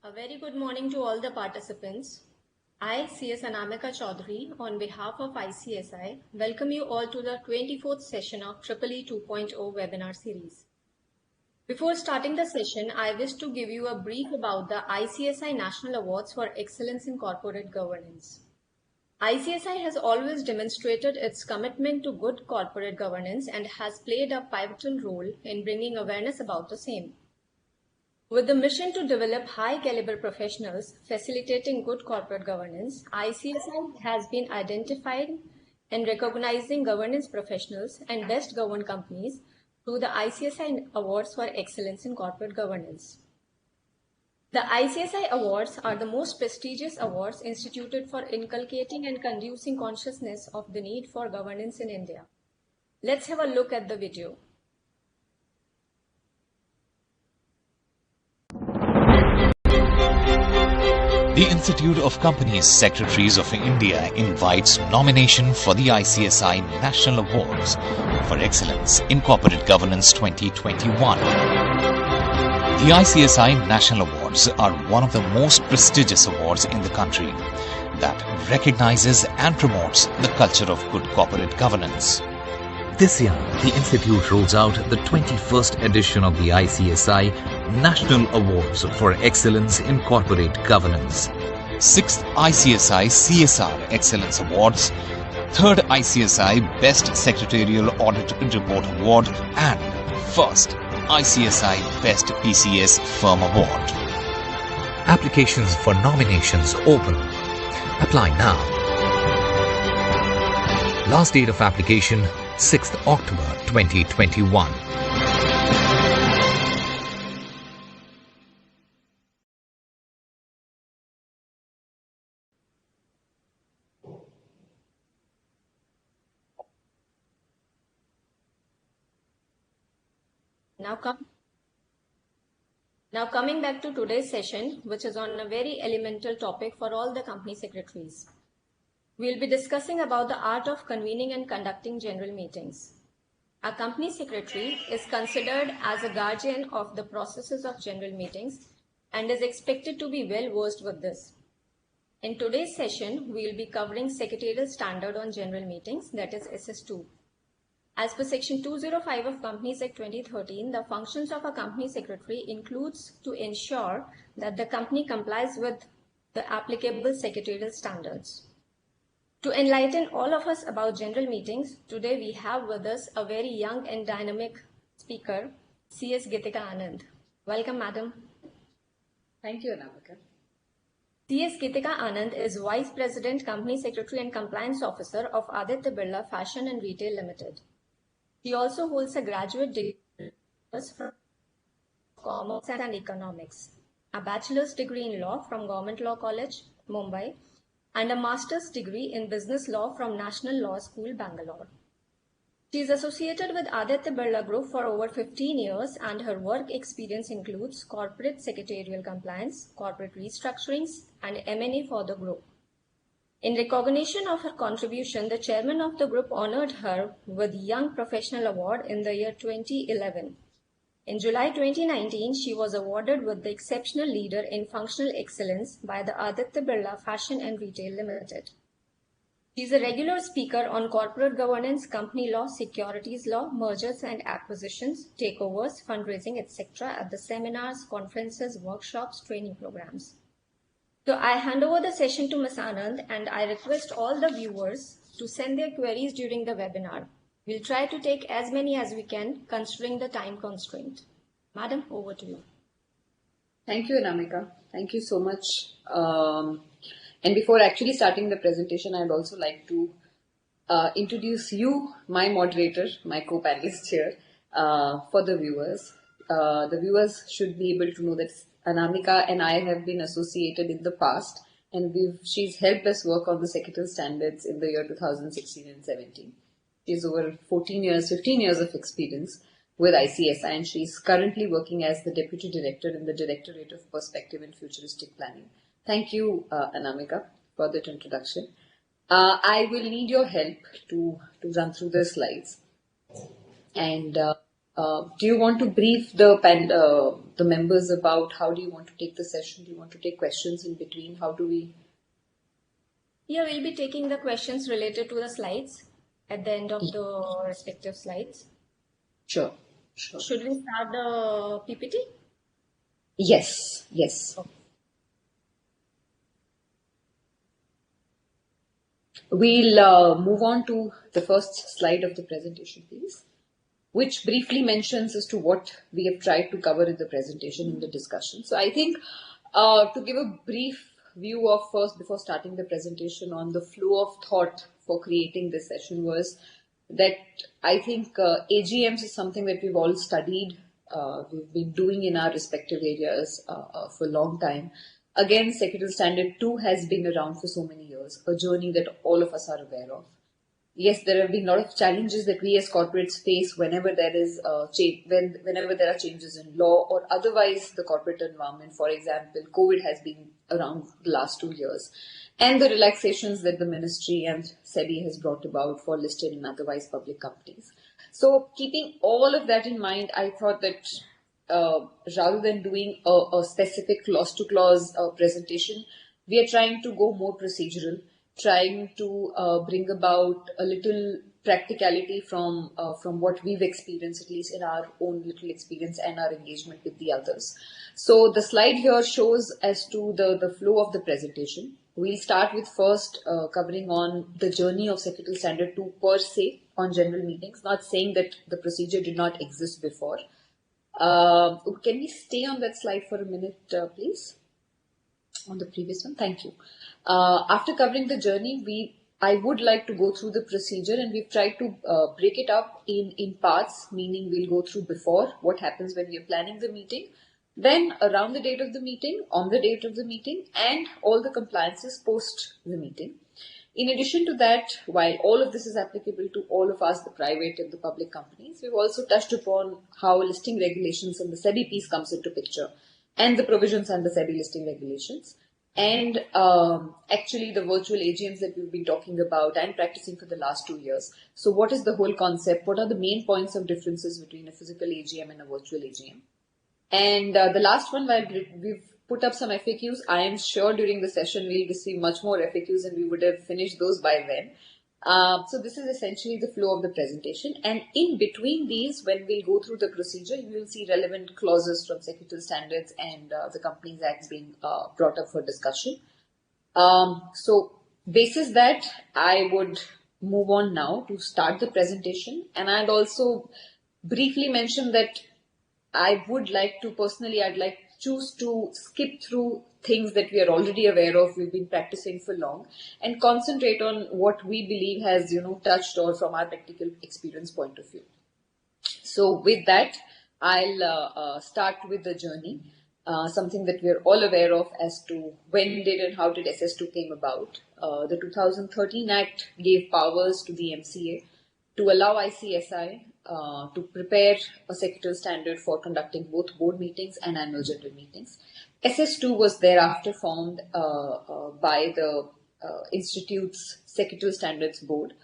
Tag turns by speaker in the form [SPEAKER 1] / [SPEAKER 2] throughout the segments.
[SPEAKER 1] A very good morning to all the participants. I, CS Anamika Chaudhary, on behalf of ICSI, welcome you all to the 24th session of EEE 2.0 webinar series. Before starting the session, I wish to give you a brief about the ICSI National Awards for Excellence in Corporate Governance. ICSI has always demonstrated its commitment to good corporate governance and has played a pivotal role in bringing awareness about the same. With the mission to develop high-caliber professionals facilitating good corporate governance, ICSI has been identifying and recognizing governance professionals and best-governed companies through the ICSI Awards for Excellence in Corporate Governance. The ICSI Awards are the most prestigious awards instituted for inculcating and conducing consciousness of the need for governance in India. Let's have a look at the video.
[SPEAKER 2] The Institute of Companies Secretaries of India invites nomination for the ICSI National Awards for Excellence in Corporate Governance 2021. The ICSI National Awards are one of the most prestigious awards in the country that recognizes and promotes the culture of good corporate governance.
[SPEAKER 3] This year, the Institute rolls out the 21st edition of the ICSI National Awards for Excellence in Corporate Governance.
[SPEAKER 2] 6th ICSI CSR Excellence Awards, 3rd ICSI Best Secretarial Audit Report Award and 1st ICSI Best PCS Firm Award.
[SPEAKER 3] Applications for nominations open. Apply now. Last date of application 6th October 2021.
[SPEAKER 1] Now coming back to today's session, which is on a very elemental topic for all the company secretaries. We'll be discussing about the art of convening and conducting general meetings. A company secretary is considered as a guardian of the processes of general meetings and is expected to be well versed with this. In today's session, we'll be covering Secretarial Standard on General Meetings, that is SS2. As per Section 205 of Companies Act 2013, the functions of a company secretary includes to ensure that the company complies with the applicable secretarial standards. To enlighten all of us about general meetings, today we have with us a very young and dynamic speaker, CS Gitika Anand. Welcome, madam.
[SPEAKER 4] Thank you, Anamika.
[SPEAKER 1] CS Gitika Anand is Vice President, Company Secretary and Compliance Officer of Auditor Birla Fashion and Retail Limited. She also holds a graduate degree from Commerce and Economics, a bachelor's degree in law from Government Law College, Mumbai, and a master's degree in business law from National Law School, Bangalore. She is associated with Auditor Birla Group for over 15 years and her work experience includes corporate secretarial compliance, corporate restructurings, and M&A for the group. In recognition of her contribution, the chairman of the group honored her with Young Professional Award in the year 2011. In July 2019, she was awarded with the Exceptional Leader in Functional Excellence by the Auditor Birla Fashion and Retail Limited. She is a regular speaker on corporate governance, company law, securities law, mergers and acquisitions, takeovers, fundraising, etc. at the seminars, conferences, workshops, training programs. So I hand over the session to Ms. Anand and I request all the viewers to send their queries during the webinar. We'll try to take as many as we can, considering the time constraint. Madam, over to you.
[SPEAKER 4] Thank you, Anamika. Thank you so much. And before actually starting the presentation, I'd also like to introduce you, my moderator, my co-panelist here, for the viewers. The viewers should be able to know that Anamika and I have been associated in the past, and she's helped us work on the secretarial standards in the year 2016 and 17. She's over 15 years of experience with ICSI, and she's currently working as the Deputy Director in the Directorate of Perspective and Futuristic Planning. Thank you, Anamika, for that introduction. I will need your help to run through the slides. And Do you want to brief the members about how do you want to take the session? Do you want to take questions in between? How do we?
[SPEAKER 1] Yeah, we'll be taking the questions related to the slides at the end of the respective slides.
[SPEAKER 4] Sure.
[SPEAKER 1] Should we start the PPT?
[SPEAKER 4] Yes.
[SPEAKER 1] Okay.
[SPEAKER 4] We'll move on to the first slide of the presentation, please, which briefly mentions as to what we have tried to cover in the presentation in the discussion. So I think to give a brief view of first, before starting the presentation, on the flow of thought for creating this session was that I think AGMs is something that we've all studied, we've been doing in our respective areas for a long time. Again, Secretarial Standard 2 has been around for so many years, a journey that all of us are aware of. Yes, there have been a lot of challenges that we as corporates face whenever there is whenever there are changes in law or otherwise the corporate environment. For example, COVID has been around the last 2 years, and the relaxations that the ministry and SEBI has brought about for listed and otherwise public companies. So, keeping all of that in mind, I thought that rather than doing a specific clause-to-clause presentation, we are trying to go more procedural, trying to bring about a little practicality from what we've experienced, at least in our own little experience and our engagement with the others. So the slide here shows as to the flow of the presentation. We'll start with first covering on the journey of Secretarial Standard 2 per se on general meetings, not saying that the procedure did not exist before. Can we stay on that slide for a minute, please? On the previous one, thank you. After covering the journey, I would like to go through the procedure, and we've tried to break it up in parts, meaning we'll go through before, what happens when we are planning the meeting, then around the date of the meeting, on the date of the meeting, and all the compliances post the meeting. In addition to that, while all of this is applicable to all of us, the private and the public companies, we've also touched upon how listing regulations and the SEBI piece comes into picture, and the provisions under SEBI listing regulations, and actually the virtual AGMs that we've been talking about and practicing for the last 2 years. So what is the whole concept? What are the main points of differences between a physical AGM and a virtual AGM? And the last one, while we've put up some FAQs, I am sure during the session we'll receive much more FAQs and we would have finished those by then. So this is essentially the flow of the presentation, and in between these, when we'll go through the procedure, you will see relevant clauses from Secretarial Standards and the Companies Act being brought up for discussion. So basis that, I would move on now to start the presentation, and I'd also briefly mention that I would like to personally, choose to skip through things that we are already aware of, we've been practicing for long, and concentrate on what we believe has, touched or from our practical experience point of view. So with that, I'll start with the journey, something that we are all aware of as to when did and how did SS2 came about. The 2013 Act gave powers to the MCA to allow ICSI to prepare a secretarial standard for conducting both board meetings and annual general meetings. SS2 was thereafter formed by the Institute's Secretarial Standards Board,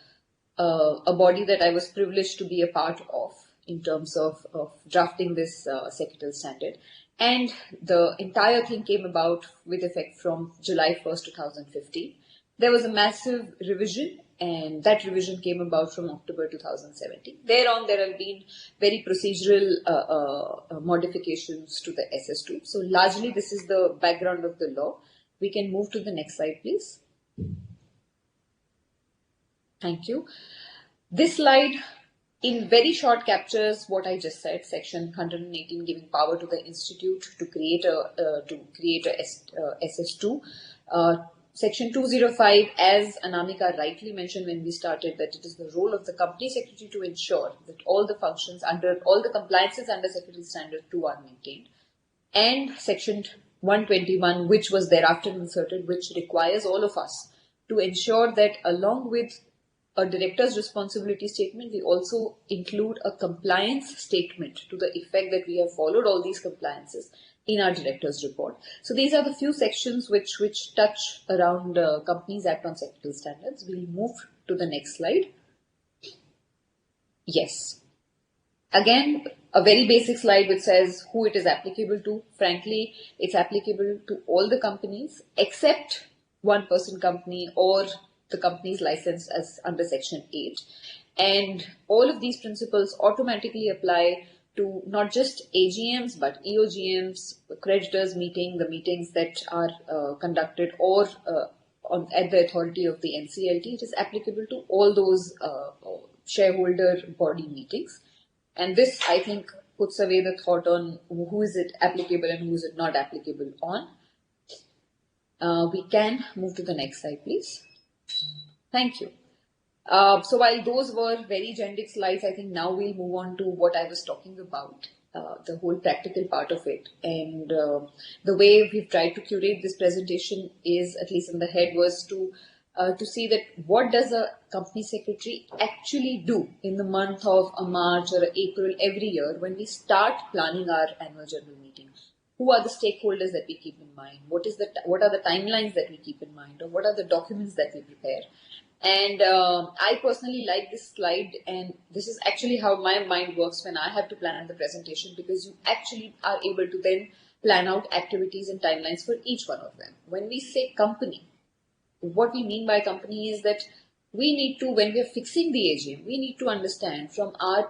[SPEAKER 4] a body that I was privileged to be a part of in terms of drafting this secretarial standard. And the entire thing came about with effect from July 1st, 2015. There was a massive revision, and that revision came about from October 2017. Thereon, there have been very procedural modifications to the SS2. So largely, this is the background of the law. We can move to the next slide, please. Thank you. This slide, in very short, captures what I just said. Section 118 giving power to the institute to create a SS2. Section 205, as Anamika rightly mentioned when we started, that it is the role of the company secretary to ensure that all the functions all the compliances under Secretarial Standard 2 are maintained. And Section 121, which was thereafter inserted, which requires all of us to ensure that along with a director's responsibility statement, we also include a compliance statement to the effect that we have followed all these compliances in our director's report. So these are the few sections which touch around Companies Act on Secretarial Standards. We'll move to the next slide. Yes. Again, a very basic slide which says who it is applicable to. Frankly, it's applicable to all the companies except one-person company or the company's license as under Section 8. And all of these principles automatically apply to not just AGMs but EOGMs, creditors meeting, the meetings that are conducted or at the authority of the NCLT. It is applicable to all those shareholder body meetings. And this, I think, puts away the thought on who is it applicable and who is it not applicable on. We can move to the next slide, please. Thank you. So while those were very generic slides, I think now we'll move on to what I was talking about, the whole practical part of it. And the way we've tried to curate this presentation is, at least in the head, was to see that what does a company secretary actually do in the month of March or April every year when we start planning our annual general meeting. Who are the stakeholders that we keep in mind? What are the timelines that we keep in mind? Or what are the documents that we prepare? And I personally like this slide, and this is actually how my mind works when I have to plan the presentation, because you actually are able to then plan out activities and timelines for each one of them. When we say company, what we mean by company is that we need to, when we are fixing the AGM, we need to understand from our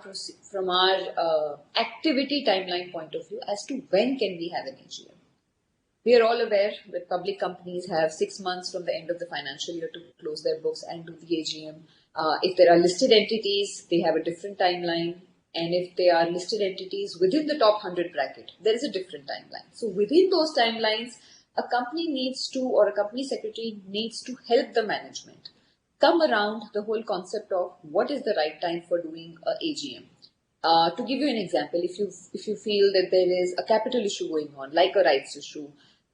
[SPEAKER 4] activity timeline point of view as to when can we have an AGM. We are all aware that public companies have 6 months from the end of the financial year to close their books and do the AGM. If there are listed entities, they have a different timeline. And if they are listed entities within the top 100 bracket, there is a different timeline. So within those timelines, a company needs to, or a company secretary needs to help the management come around the whole concept of what is the right time for doing a AGM. To give you an example, if you feel that there is a capital issue going on, like a rights issue,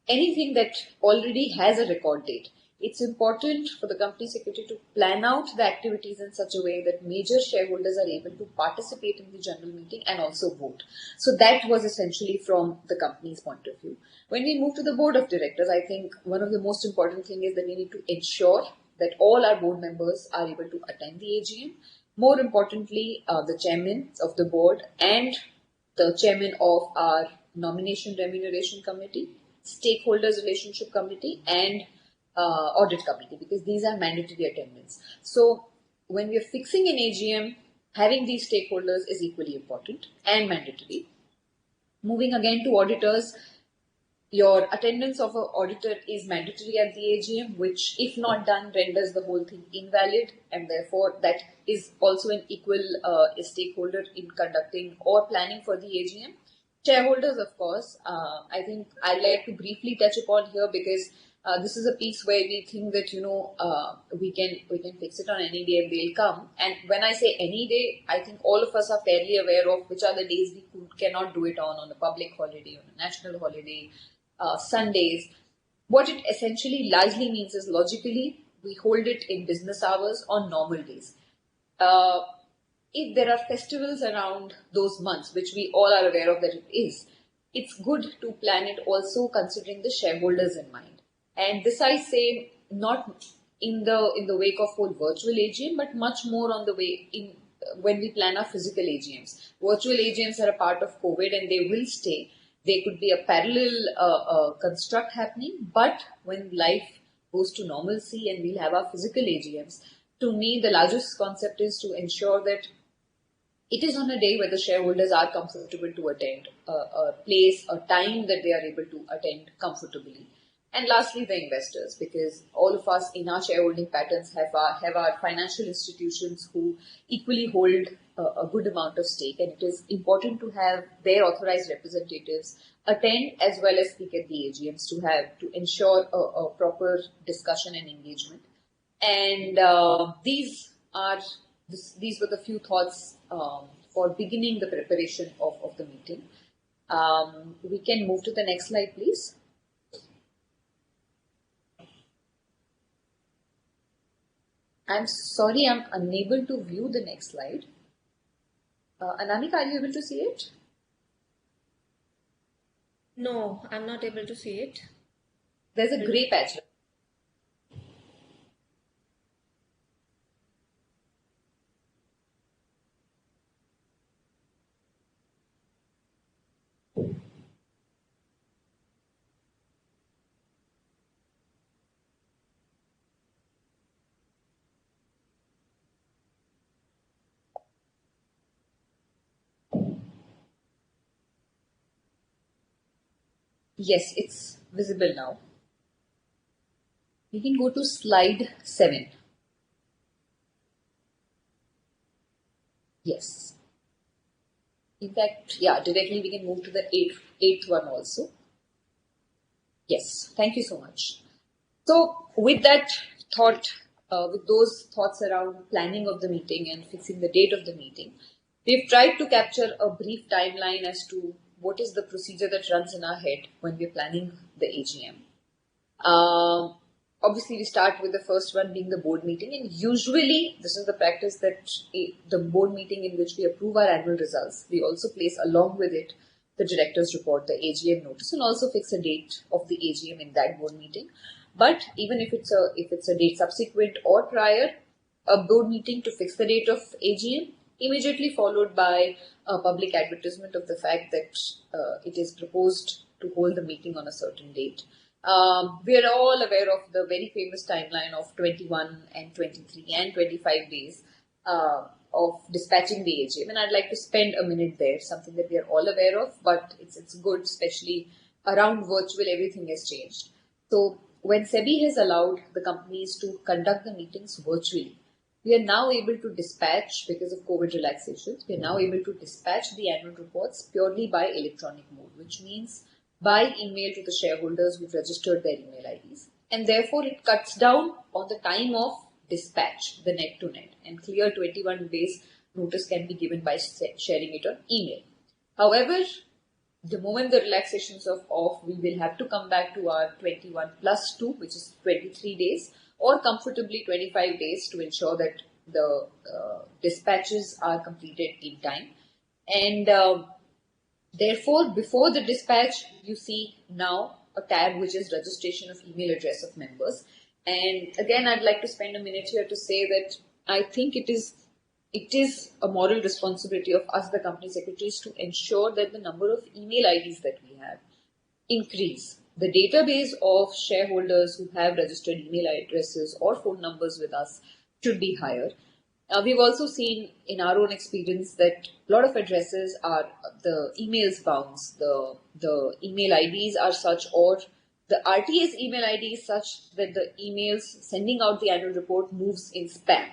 [SPEAKER 4] anything that already has a record date, it's important for the company secretary to plan out the activities in such a way that major shareholders are able to participate in the general meeting and also vote. So that was essentially from the company's point of view. When we move to the board of directors, I think one of the most important things is that we need to ensure that all our board members are able to attend the AGM. More importantly, the chairman of the board and the chairman of our nomination remuneration committee, stakeholders relationship committee, and audit committee, because these are mandatory attendance. So when we are fixing an AGM, having these stakeholders is equally important and mandatory. Moving again to auditors, your attendance of an auditor is mandatory at the AGM, which if not done renders the whole thing invalid, and therefore that is also an equal stakeholder in conducting or planning for the AGM. Shareholders, of course, I think I'd like to briefly touch upon here, because this is a piece where we think that, we can fix it on any day and they'll come. And when I say any day, I think all of us are fairly aware of which are the days we cannot do it on a public holiday, on a national holiday, Sundays. What it essentially largely means is, logically, we hold it in business hours on normal days. If there are festivals around those months, which we all are aware of that it is, it's good to plan it also considering the shareholders in mind. And this I say not in the wake of whole virtual AGM, but much more on the way in when we plan our physical AGMs. Virtual AGMs are a part of COVID and they will stay. They could be a parallel construct happening, but when life goes to normalcy and we'll have our physical AGMs, to me the largest concept is to ensure that it is on a day where the shareholders are comfortable to attend, a place, a time that they are able to attend comfortably. And lastly, the investors, because all of us in our shareholding patterns have our financial institutions who equally hold a good amount of stake, and it is important to have their authorized representatives attend as well as speak at the AGMs to ensure a proper discussion and engagement. And these were the few thoughts for beginning the preparation of the meeting. We can move to the next slide, please. I'm sorry, I'm unable to view the next slide. Anamika, are you able to see it?
[SPEAKER 1] No, I'm not able to see it.
[SPEAKER 4] There's a grey patch. Yes, it's visible now. We can go to slide 7. Yes. In fact, yeah, directly we can move to the eighth one also. Yes, thank you so much. So with that thought, with those thoughts around planning of the meeting and fixing the date of the meeting, we've tried to capture a brief timeline as to what is the procedure that runs in our head when we're planning the AGM. Obviously, we start with the first one being the board meeting, and usually this is the practice that the board meeting in which we approve our annual results, we also place along with it the director's report, the AGM notice, and also fix a date of the AGM in that board meeting. But even if it's a date subsequent or prior, a board meeting to fix the date of AGM, immediately followed by a public advertisement of the fact that it is proposed to hold the meeting on a certain date. We are all aware of the very famous timeline of 21 and 23 and 25 days of dispatching the AGM, and I'd like to spend a minute there, something that we are all aware of, but it's good, especially around virtual, everything has changed. So when SEBI has allowed the companies to conduct the meetings virtually, we are now able to dispatch, because of COVID relaxations, we are now able to dispatch the annual reports purely by electronic mode, which means by email to the shareholders who've registered their email IDs. And therefore, it cuts down on the time of dispatch, the net to net, and clear 21 days notice can be given by sharing it on email. However, the moment the relaxations are off, we will have to come back to our 21 plus 2, which is 23 days, or comfortably 25 days to ensure that the dispatches are completed in time. And therefore, before the dispatch, you see now a tab which is registration of email address of members. And again, I'd like to spend a minute here to say that I think it is a moral responsibility of us, the company secretaries, to ensure that the number of email IDs that we have increase. The database of shareholders who have registered email addresses or phone numbers with us should be higher. We've also seen in our own experience that a lot of addresses are the emails bounce, the email IDs are such, or the RTA's email ID is such that the emails sending out the annual report moves in spam.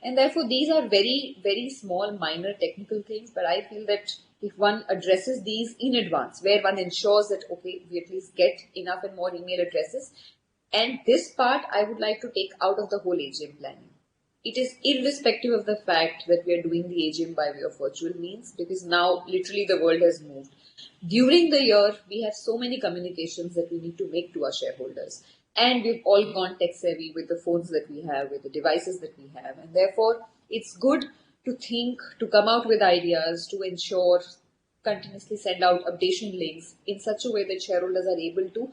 [SPEAKER 4] And therefore, these are very, very small, minor technical things, but I feel that if one addresses these in advance, where one ensures that, okay, we at least get enough and more email addresses, and this part I would like to take out of the whole AGM planning. It is irrespective of the fact that we are doing the AGM by way of virtual means, because now literally the world has moved. During the year, we have so many communications that we need to make to our shareholders. And we've all gone tech savvy with the phones that we have, with the devices that we have. And therefore, it's good to think, to come out with ideas, to ensure, continuously send out updation links in such a way that shareholders are able to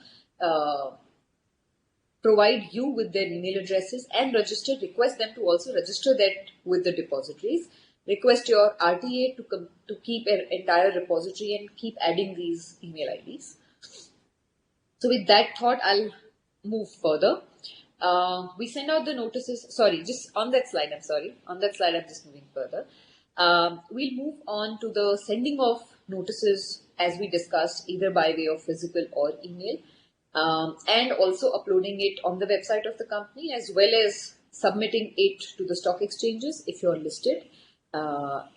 [SPEAKER 4] provide you with their email addresses and request them to also register that with the depositories. Request your RTA to keep an entire repository and keep adding these email IDs. So with that thought, I'll move further. We send out the notices, just on that slide, I'm just moving further. We'll move on to the sending of notices as we discussed, either by way of physical or email, and also uploading it on the website of the company, as well as submitting it to the stock exchanges if you're listed. One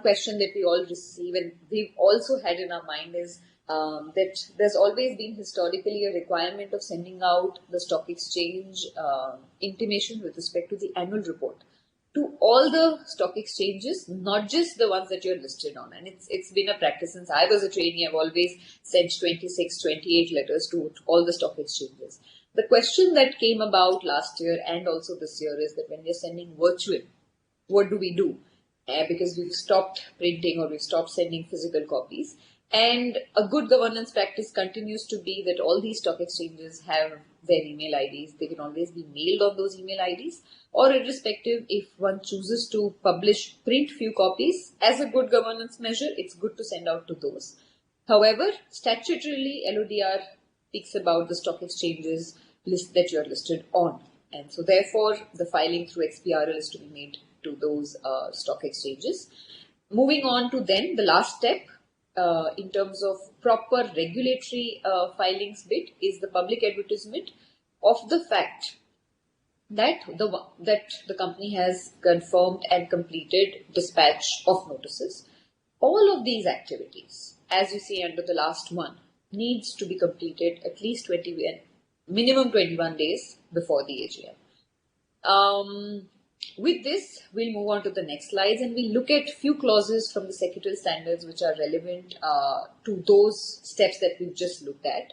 [SPEAKER 4] question that we all receive, and we've also had in our mind, is that there's always been historically a requirement of sending out the stock exchange intimation with respect to the annual report to all the stock exchanges, not just the ones that you're listed on. And it's been a practice since I was a trainee. I've always sent 26, 28 letters to all the stock exchanges. The question that came about last year and also this year is that when we're sending virtual, what do we do? Because we've stopped printing or we've stopped sending physical copies. And a good governance practice continues to be that all these stock exchanges have their email IDs. They can always be mailed on those email IDs, or irrespective, if one chooses to print few copies as a good governance measure, it's good to send out to those. However, statutorily, LODR speaks about the stock exchanges list that you're listed on. And so therefore, the filing through XBRL is to be made to those stock exchanges. Moving on to then the last step in terms of proper regulatory filings bit is the public advertisement of the fact that the company has confirmed and completed dispatch of notices. All of these activities, as you see under the last one, needs to be completed at least minimum 21 days before the AGM. With this, we'll move on to the next slides and we'll look at few clauses from the secretarial standards which are relevant to those steps that we've just looked at.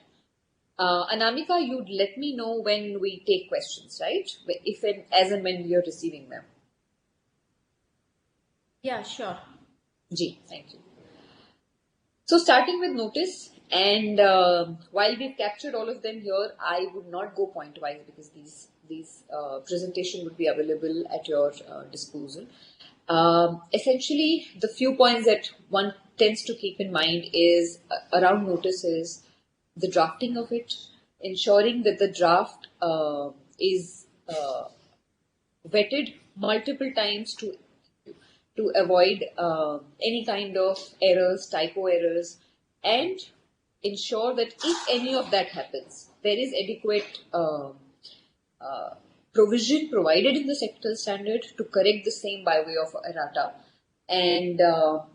[SPEAKER 4] Anamika, you'd let me know when we take questions, right? If and as and when we are receiving them.
[SPEAKER 1] Yeah, sure.
[SPEAKER 4] Ji, thank you. So starting with notice, and while we've captured all of them here, I would not go point-wise because these presentation would be available at your disposal. Essentially, the few points that one tends to keep in mind is around notices, the drafting of it, ensuring that the draft is vetted multiple times to avoid any kind of errors, typo errors, and ensure that if any of that happens, there is adequate provision provided in the sectoral standard to correct the same by way of errata. And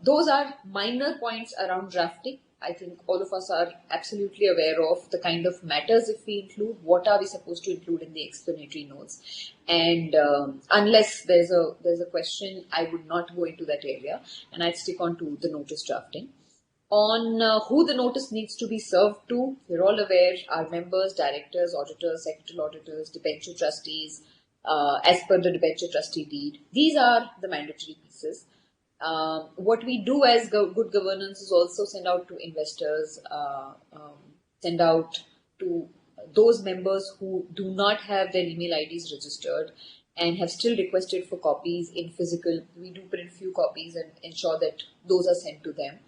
[SPEAKER 4] those are minor points around drafting. I think all of us are absolutely aware of the kind of matters if we include, what are we supposed to include in the explanatory notes. And unless there's a question, I would not go into that area and I'd stick on to the notice drafting. On who the notice needs to be served to, you're all aware, our members, directors, auditors, secretarial auditors, debenture trustees, as per the debenture trustee deed. These are the mandatory pieces. What we do as good governance is also send out to investors, send out to those members who do not have their email IDs registered and have still requested for copies in physical. We do print few copies and ensure that those are sent to them.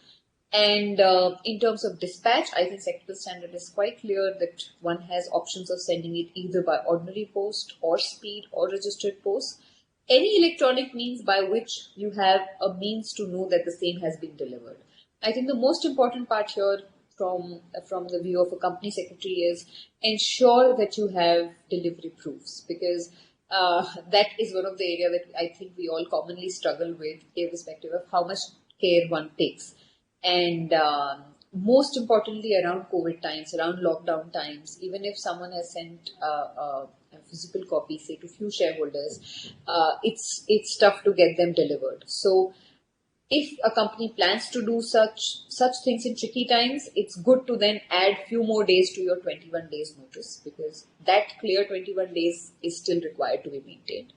[SPEAKER 4] And in terms of dispatch, I think sectoral standard is quite clear that one has options of sending it either by ordinary post or speed or registered post. Any electronic means by which you have a means to know that the same has been delivered. I think the most important part here from the view of a company secretary is ensure that you have delivery proofs, because that is one of the areas that I think we all commonly struggle with, irrespective of how much care one takes. And most importantly, around COVID times, around lockdown times, even if someone has sent a physical copy, say, to few shareholders, it's tough to get them delivered. So if a company plans to do such things in tricky times, it's good to then add few more days to your 21 days notice, because that clear 21 days is still required to be maintained.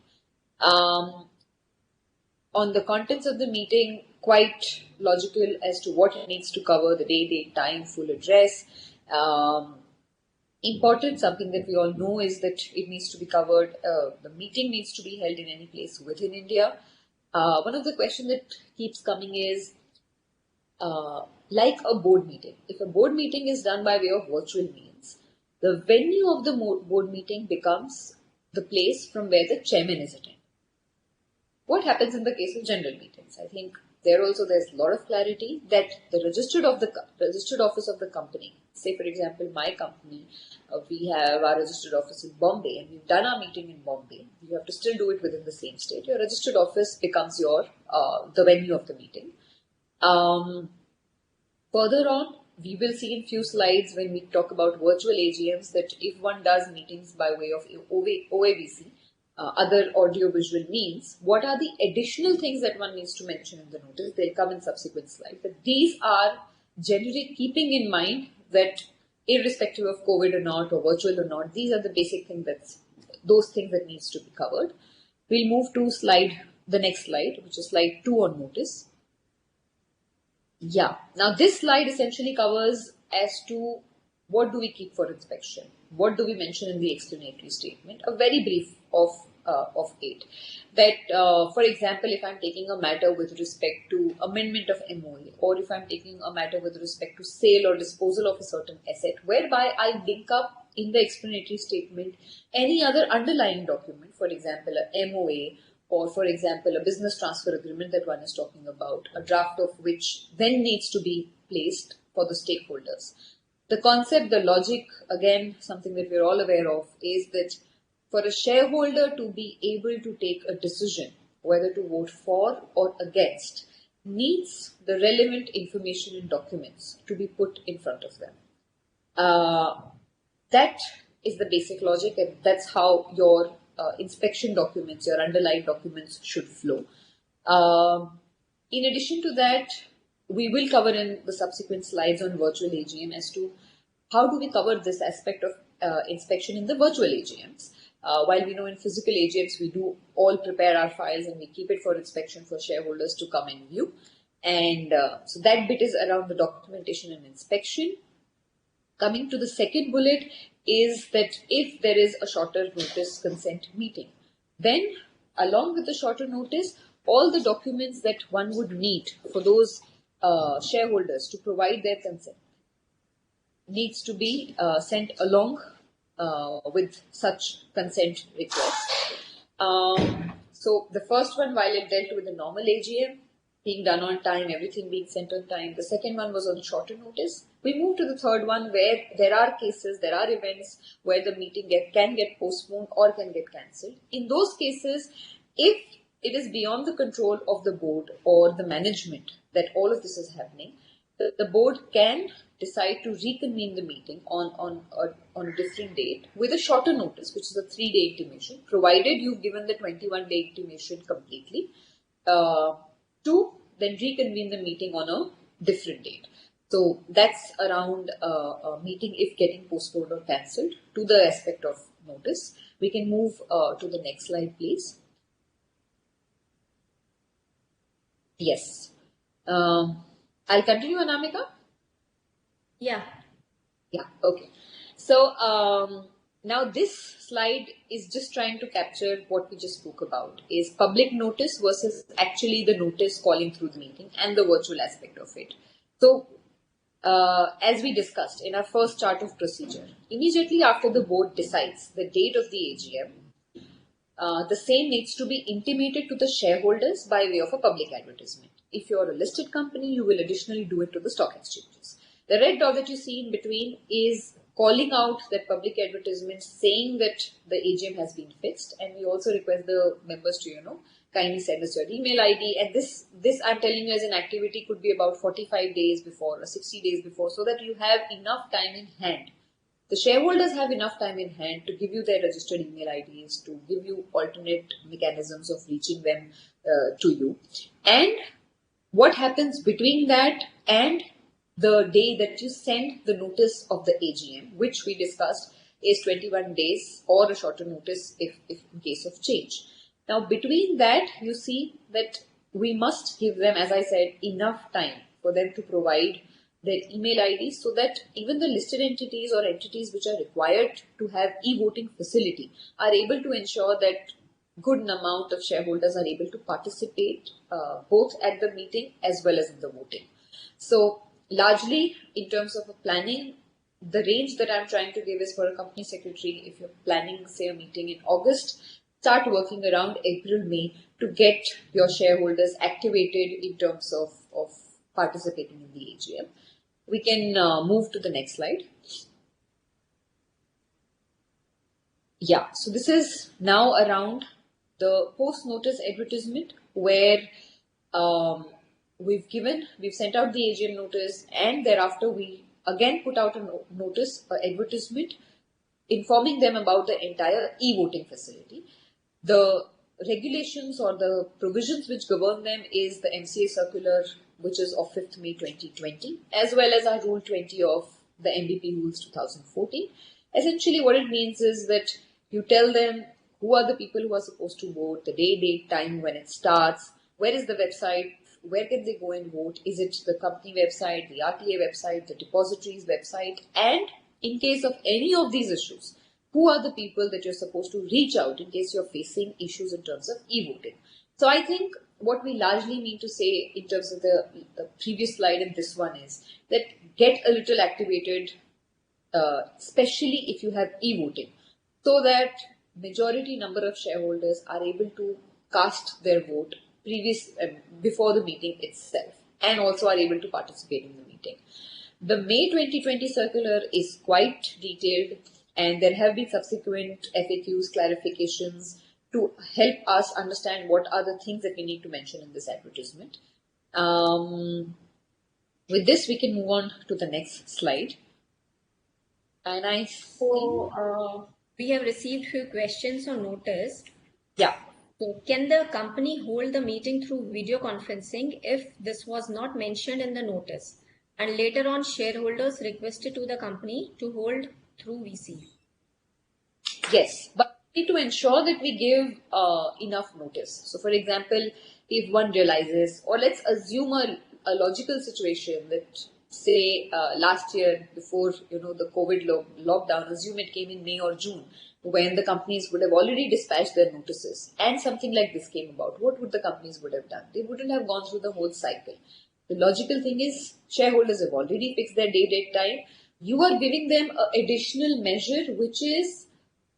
[SPEAKER 4] On the contents of the meeting, quite logical as to what it needs to cover, the day, date, time, full address. Important, something that we all know is that it needs to be covered, the meeting needs to be held in any place within India. One of the questions that keeps coming is, like a board meeting, if a board meeting is done by way of virtual means, the venue of the board meeting becomes the place from where the chairman is attending. What happens in the case of general meetings? I think there's a lot of clarity that the registered office of the company, say for example my company, we have our registered office in Bombay and we've done our meeting in Bombay. You have to still do it within the same state. Your registered office becomes your the venue of the meeting. Further on, we will see in few slides when we talk about virtual AGMs that if one does meetings by way of OAVC, other audio-visual means, what are the additional things that one needs to mention in the notice? They'll come in subsequent slides. But these are generally keeping in mind that irrespective of COVID or not, or virtual or not, these are the basic things those things that needs to be covered. We'll move to the next slide, which is slide 2 on notice. Yeah. Now this slide essentially covers as to what do we keep for inspection? What do we mention in the explanatory statement? A very brief of it. That, for example, if I'm taking a matter with respect to amendment of MOA, or if I'm taking a matter with respect to sale or disposal of a certain asset, whereby I link up in the explanatory statement any other underlying document, for example, a MOA, or for example, a business transfer agreement that one is talking about, a draft of which then needs to be placed for the stakeholders. The concept, the logic, again, something that we're all aware of, is that for a shareholder to be able to take a decision whether to vote for or against needs the relevant information and documents to be put in front of them. That is the basic logic, and that's how your inspection documents, your underlying documents should flow. In addition to that, we will cover in the subsequent slides on virtual AGM as to how do we cover this aspect of inspection in the virtual AGMs. While we know in physical AGMs, we do all prepare our files and we keep it for inspection for shareholders to come and view. And so that bit is around the documentation and inspection. Coming to the second bullet is that if there is a shorter notice consent meeting, then along with the shorter notice, all the documents that one would need for those shareholders to provide their consent needs to be sent along with such consent requests. So the first one, while it dealt with the normal AGM, being done on time, everything being sent on time. The second one was on shorter notice. We move to the third one where there are cases, there are events where the meeting can get postponed or can get cancelled. In those cases, if it is beyond the control of the board or the management that all of this is happening, the board can decide to reconvene the meeting on a different date with a shorter notice, which is a 3-day intimation, provided you've given the 21-day intimation completely, to then reconvene the meeting on a different date. So that's around a meeting if getting postponed or cancelled to the aspect of notice. We can move to the next slide, please. Yes. I'll continue, Anamika.
[SPEAKER 1] Yeah.
[SPEAKER 4] Yeah, okay. So now this slide is just trying to capture what we just spoke about, is public notice versus actually the notice calling through the meeting and the virtual aspect of it. So as we discussed in our first chart of procedure, immediately after the board decides the date of the AGM, the same needs to be intimated to the shareholders by way of a public advertisement. If you're a listed company, you will additionally do it to the stock exchanges. The red dot that you see in between is calling out that public advertisement saying that the AGM has been fixed, and we also request the members to, kindly send us your email ID. And this I'm telling you as an activity could be about 45 days before or 60 days before, so that you have enough time in hand. The shareholders have enough time in hand to give you their registered email IDs, to give you alternate mechanisms of reaching them to you. And what happens between that and the day that you send the notice of the AGM, which we discussed is 21 days or a shorter notice if in case of change. Now, between that, you see that we must give them, as I said, enough time for them to provide their email IDs so that even the listed entities or entities which are required to have e-voting facility are able to ensure that good amount of shareholders are able to participate both at the meeting as well as in the voting. So largely in terms of a planning, the range that I'm trying to give is for a company secretary, if you're planning, say, a meeting in August, start working around April, May to get your shareholders activated in terms of participating in the AGM. We can move to the next slide. Yeah, so this is now around the post-notice advertisement where we've sent out the AGM notice, and thereafter we again put out a notice, advertisement, informing them about the entire e-voting facility. The regulations or the provisions which govern them is the MCA circular, which is of 5th May 2020, as well as our Rule 20 of the MBP Rules 2014. Essentially what it means is that you tell them who are the people who are supposed to vote, the day, date, time, when it starts, where is the website, where can they go and vote, is it the company website, the RTA website, the depositories website, and in case of any of these issues, who are the people that you're supposed to reach out in case you're facing issues in terms of e-voting. So I think what we largely mean to say in terms of the previous slide and this one is that get a little activated, especially if you have e-voting, so that majority number of shareholders are able to cast their vote before the meeting itself and also are able to participate in the meeting. The May 2020 circular is quite detailed and there have been subsequent FAQs, clarifications to help us understand what are the things that we need to mention in this advertisement. With this, we can move on to the next slide. And I think
[SPEAKER 1] we have received few questions on notice.
[SPEAKER 4] Yeah.
[SPEAKER 1] So can the company hold the meeting through video conferencing if this was not mentioned in the notice and later on shareholders requested to the company to hold through VC?
[SPEAKER 4] Yes, but we need to ensure that we give enough notice. So for example, if one realizes, or let's assume a logical situation that say last year before the COVID lockdown, assume it came in May or June, when the companies would have already dispatched their notices and something like this came about, what would the companies would have done? They wouldn't have gone through the whole cycle. The logical thing is shareholders have already fixed their date time. You are giving them an additional measure which is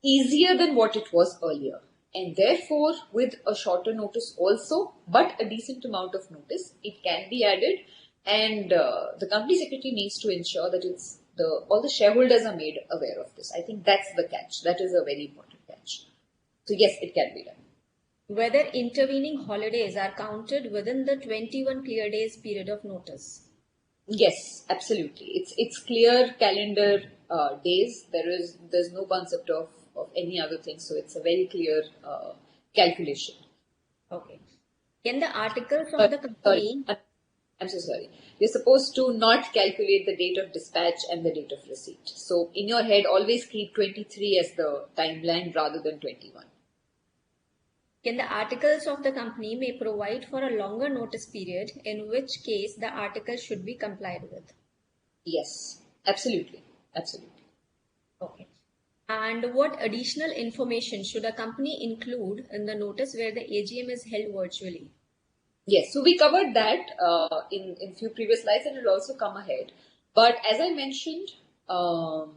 [SPEAKER 4] easier than what it was earlier. And therefore, with a shorter notice also, but a decent amount of notice, it can be added. And the company secretary needs to ensure that all the shareholders are made aware of this. I think that's the catch. That is a very important catch. So yes, it can be done.
[SPEAKER 1] Whether intervening holidays are counted within the 21 clear days period of notice?
[SPEAKER 4] Yes, absolutely. It's clear calendar days. There's no concept of any other thing. So it's a very clear calculation.
[SPEAKER 1] Okay. Can the articles of the company...
[SPEAKER 4] I'm so sorry. You're supposed to not calculate the date of dispatch and the date of receipt. So in your head, always keep 23 as the timeline rather than 21.
[SPEAKER 1] Can the articles of the company may provide for a longer notice period, in which case the article should be complied with?
[SPEAKER 4] Yes, absolutely. Absolutely.
[SPEAKER 1] Okay. And what additional information should a company include in the notice where the AGM is held virtually?
[SPEAKER 4] Yes, so we covered that in few previous slides and it will also come ahead. But as I mentioned, MCA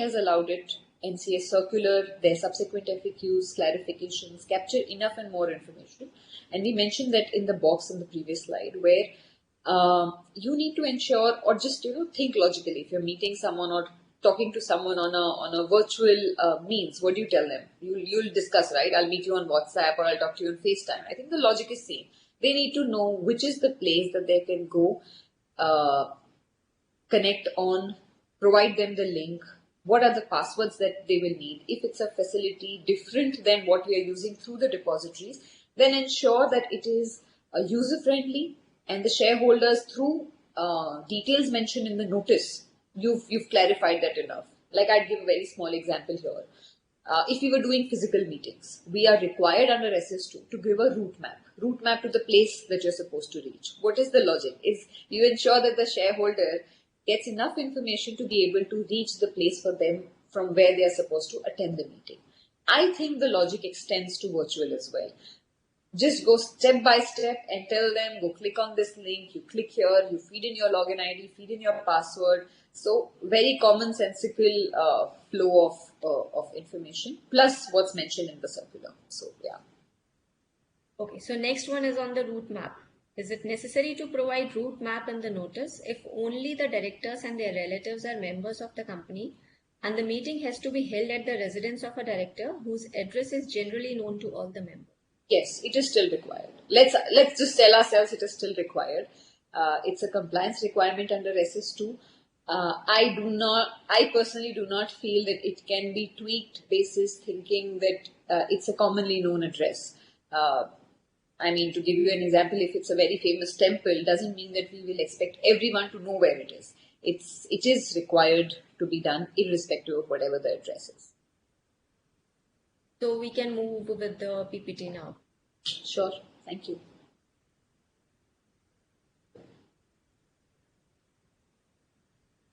[SPEAKER 4] has allowed it. MCA circular, their subsequent FAQs, clarifications, capture enough and more information. And we mentioned that in the box in the previous slide where you need to ensure or just think logically. If you're meeting someone or talking to someone on a virtual means, what do you tell them? You'll discuss, right? I'll meet you on WhatsApp or I'll talk to you on FaceTime. I think the logic is same. They need to know which is the place that they can go, connect on, provide them the link. What are the passwords that they will need? If it's a facility different than what we are using through the depositories, then ensure that it is user-friendly and the shareholders through details mentioned in the notice, you've clarified that enough. Like I'd give a very small example here. If we were doing physical meetings, we are required under SS2 to give a route map to the place that you're supposed to reach. What is the logic? Is you ensure that the shareholder gets enough information to be able to reach the place for them from where they are supposed to attend the meeting. I think the logic extends to virtual as well. Just go step by step and tell them, go click on this link, you click here, you feed in your login ID, feed in your password. So very commonsensical flow of information plus what's mentioned in the circular. So yeah.
[SPEAKER 1] Okay, so next one is on the route map. Is it necessary to provide route map in the notice if only the directors and their relatives are members of the company and the meeting has to be held at the residence of a director whose address is generally known to all the members?
[SPEAKER 4] Yes, it is still required. Let's just tell ourselves it is still required. It's a compliance requirement under SS2. I personally do not feel that it can be tweaked basis thinking that it's a commonly known address. I mean, to give you an example, if it's a very famous temple, doesn't mean that we will expect everyone to know where it is. It is required to be done irrespective of whatever the address is.
[SPEAKER 1] So we can move with the PPT now.
[SPEAKER 4] Sure. Thank you.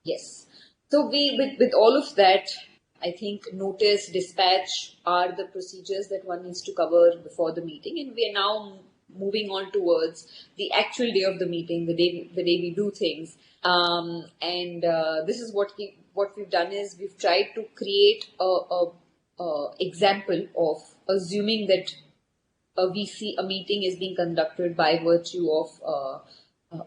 [SPEAKER 4] Yes. So with all of that, I think notice, dispatch are the procedures that one needs to cover before the meeting, and we are now moving on towards the actual day of the meeting, the day we do things. And this is what we've done is we've tried to create a example of assuming that a meeting is being conducted by virtue of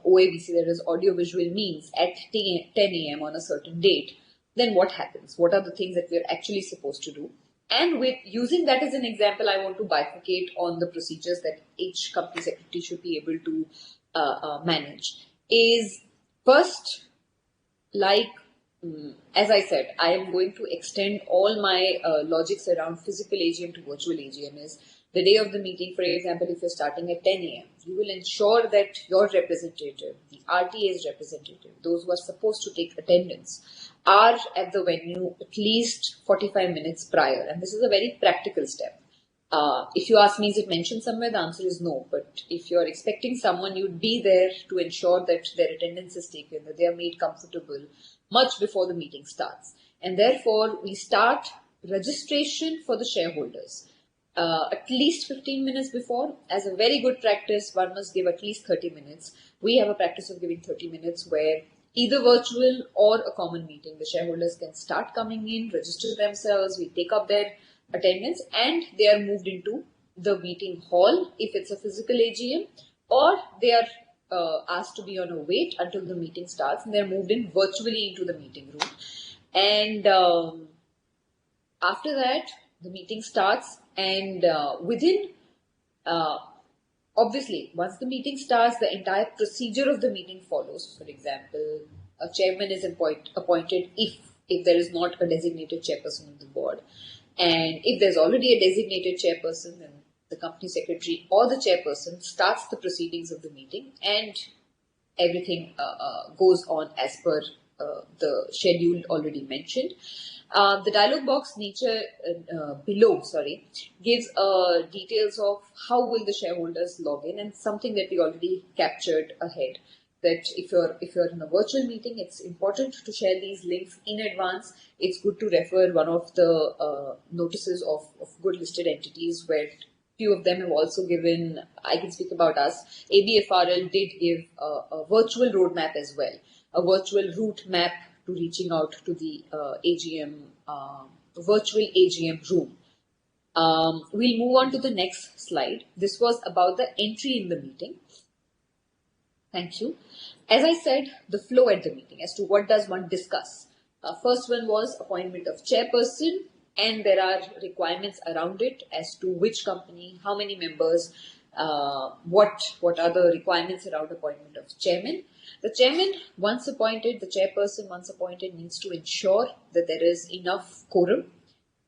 [SPEAKER 4] OAVC, that is audio-visual means, at 10 a.m. on a certain date. Then what happens? What are the things that we're actually supposed to do? And with using that as an example, I want to bifurcate on the procedures that each company secretary should be able to manage. Is first, like, as I said, I am going to extend all my logics around physical AGM to virtual AGM. Is the day of the meeting, for example, if you're starting at 10 a.m., you will ensure that your representative, the RTA's representative, those who are supposed to take attendance, are at the venue at least 45 minutes prior. And this is a very practical step. If you ask me, is it mentioned somewhere? The answer is no. But if you're expecting someone, you'd be there to ensure that their attendance is taken, that they are made comfortable much before the meeting starts. And therefore, we start registration for the shareholders at least 15 minutes before. As a very good practice, one must give at least 30 minutes. We have a practice of giving 30 minutes where either virtual or a common meeting, the shareholders can start coming in, register themselves, we take up their attendance, and they are moved into the meeting hall if it's a physical AGM, or they are asked to be on a wait until the meeting starts, and they're moved in virtually into the meeting room. And after that, the meeting starts, and obviously, once the meeting starts, the entire procedure of the meeting follows. For example, a chairman is appointed if there is not a designated chairperson of the board. And if there's already a designated chairperson, then the company secretary or the chairperson starts the proceedings of the meeting, and everything goes on as per the schedule already mentioned. The dialog box below gives details of how will the shareholders log in, and something that we already captured ahead. That if you're in a virtual meeting, it's important to share these links in advance. It's good to refer one of the notices of good listed entities, where few of them have also given. I can speak about us. ABFRL did give a virtual roadmap as well, a virtual route map to reaching out to the AGM, virtual AGM room. We'll move on to the next slide. This was about the entry in the meeting. Thank you. As I said, the flow at the meeting as to what does one discuss. First one was appointment of chairperson, and there are requirements around it as to which company, how many members, what are the requirements around appointment of chairman. The chairman, once appointed, the chairperson, once appointed, needs to ensure that there is enough quorum,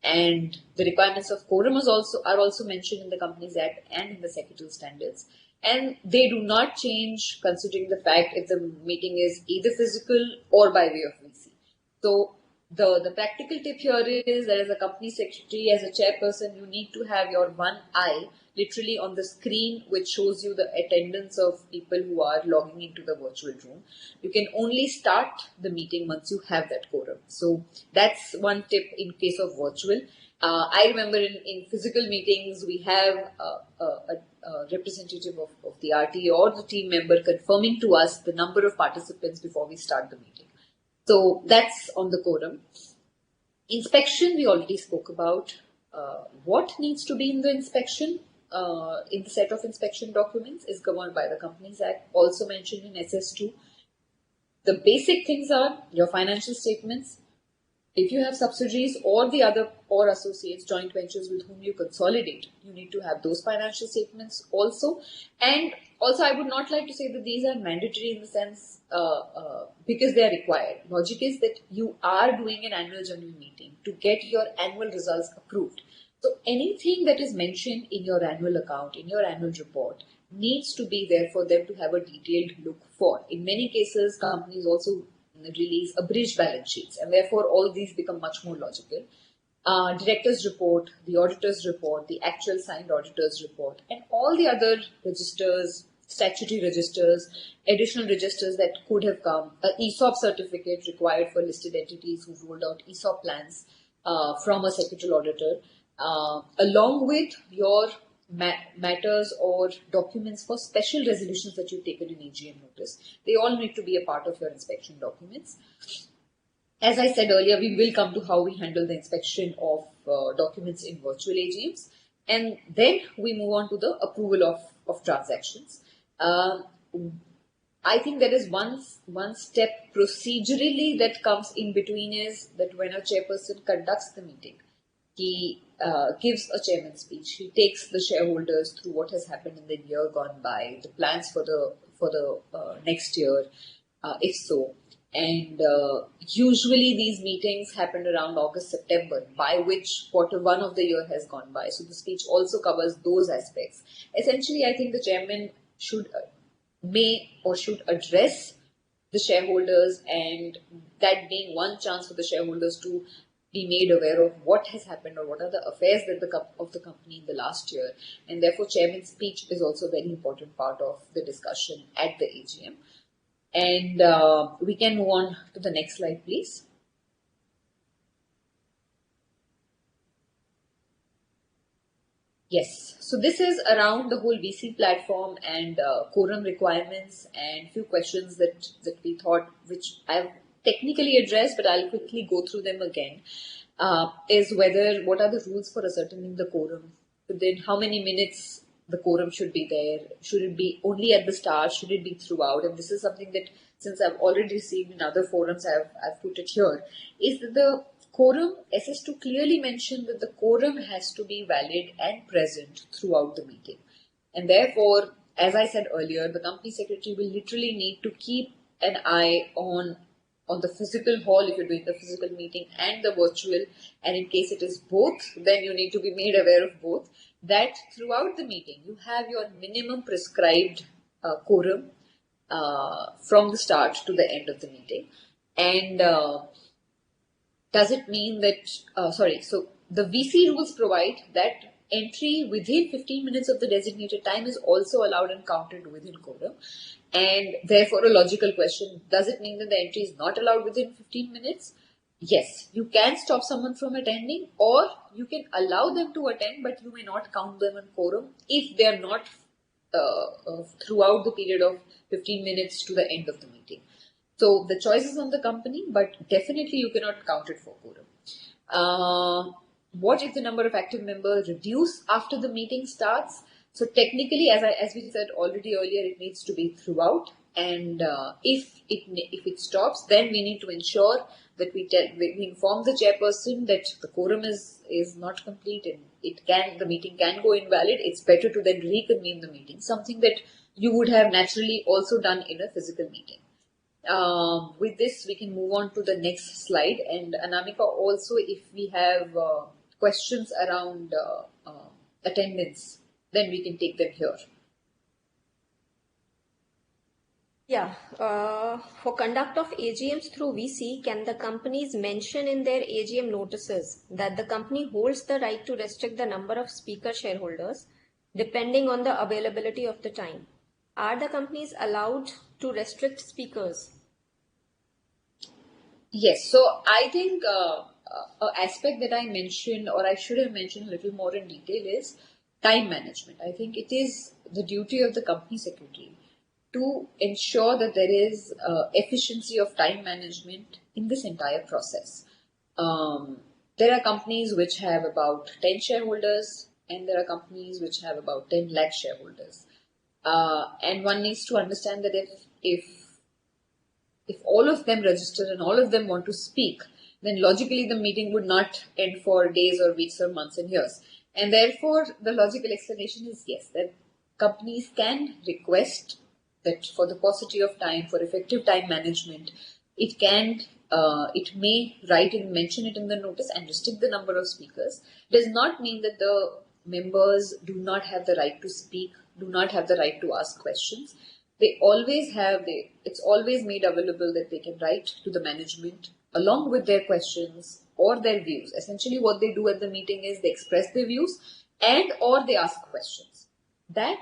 [SPEAKER 4] and the requirements of quorum are also mentioned in the Companies Act and in the secretarial standards, and they do not change considering the fact if the meeting is either physical or by way of VC. So the practical tip here is that as a company secretary, as a chairperson, you need to have your one eye literally on the screen, which shows you the attendance of people who are logging into the virtual room. You can only start the meeting once you have that quorum. So that's one tip in case of virtual. I remember in physical meetings, we have a representative of the RTA or the team member confirming to us the number of participants before we start the meeting. So that's on the quorum. Inspection, we already spoke about. What needs to be in the inspection, in the set of inspection documents, is governed by the Companies Act, also mentioned in SS2. The basic things are your financial statements. If you have subsidiaries or associates, joint ventures with whom you consolidate, you need to have those financial statements also. And also, I would not like to say that these are mandatory in the sense because they are required. Logic is that you are doing an annual general meeting to get your annual results approved. So anything that is mentioned in your annual account, in your annual report, needs to be there for them to have a detailed look for. In many cases, companies also release abridged balance sheets, and therefore all these become much more logical. Director's report, the auditor's report, the actual signed auditor's report, and all the other registers, statutory registers, additional registers that could have come, ESOP certificate required for listed entities who've rolled out ESOP plans from a secretarial auditor, along with your matters or documents for special resolutions that you've taken in AGM notice. They all need to be a part of your inspection documents. As I said earlier, we will come to how we handle the inspection of documents in virtual AGMs. And then we move on to the approval of transactions. I think there is one step procedurally that comes in between, is that when a chairperson conducts the meeting, he gives a chairman's speech. He takes the shareholders through what has happened in the year gone by, the plans for the next year, if so. And usually these meetings happen around August, September, by which quarter one of the year has gone by. So the speech also covers those aspects. Essentially, I think the chairman should address the shareholders, and that being one chance for the shareholders to be made aware of what has happened or what are the affairs of the company in the last year. And therefore, chairman's speech is also a very important part of the discussion at the AGM. And we can move on to the next slide, please. Yes, so this is around the whole VC platform and quorum requirements, and few questions that we thought, which I've technically addressed, but I'll quickly go through them again, is what are the rules for ascertaining the quorum? Then how many minutes the quorum should be there? Should it be only at the start? Should it be throughout? And this is something that, since I've already received in other forums, I've put it here, is that the quorum, SS2 clearly mentioned that the quorum has to be valid and present throughout the meeting. And therefore, as I said earlier, the company secretary will literally need to keep an eye on the physical hall if you're doing the physical meeting and the virtual. And in case it is both, then you need to be made aware of both, that throughout the meeting you have your minimum prescribed quorum from the start to the end of the meeting. And does it mean that, so the VC rules provide that entry within 15 minutes of the designated time is also allowed and counted within quorum. And therefore, a logical question, does it mean that the entry is not allowed within 15 minutes? Yes, you can stop someone from attending, or you can allow them to attend, but you may not count them in quorum if they are not throughout the period of 15 minutes to the end of the meeting. So the choice is on the company, but definitely you cannot count it for quorum. What if the number of active members reduce after the meeting starts? So technically, as we said already earlier, it needs to be throughout. And if it stops, then we need to ensure that we inform the chairperson that the quorum is not complete and the meeting can go invalid. It's better to then reconvene the meeting, something that you would have naturally also done in a physical meeting. With this, we can move on to the next slide. And Anamika, also, if we have questions around attendance, then we can take them here.
[SPEAKER 1] Yeah, for conduct of AGMs through VC, can the companies mention in their AGM notices that the company holds the right to restrict the number of speaker shareholders depending on the availability of the time? Are the companies allowed to restrict speakers?
[SPEAKER 4] Yes, so I think an aspect that I mentioned, or I should have mentioned a little more in detail, is time management. I think it is the duty of the company secretary to ensure that there is efficiency of time management in this entire process. There are companies which have about 10 shareholders, and there are companies which have about 10 lakh shareholders. And one needs to understand that if all of them register and all of them want to speak, then logically the meeting would not end for days or weeks or months and years. And therefore, the logical explanation is yes, that companies can request that for the paucity of time, for effective time management, it may write and mention it in the notice and restrict the number of speakers. It does not mean that the members do not have the right to speak, do not have the right to ask questions. They always have, it's always made available that they can write to the management along with their questions or their views. Essentially what they do at the meeting is they express their views and or they ask questions. That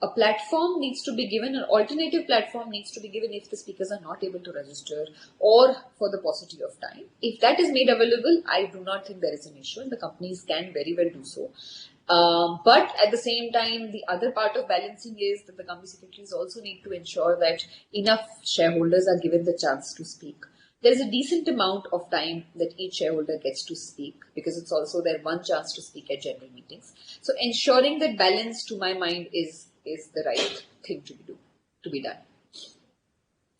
[SPEAKER 4] a platform needs to be given, an alternative platform needs to be given if the speakers are not able to register or for the paucity of time. If that is made available, I do not think there is an issue and the companies can very well do so. But at the same time, the other part of balancing is that the company secretaries also need to ensure that enough shareholders are given the chance to speak. There is a decent amount of time that each shareholder gets to speak because it's also their one chance to speak at general meetings. So ensuring that balance, to my mind, is the right thing to be done.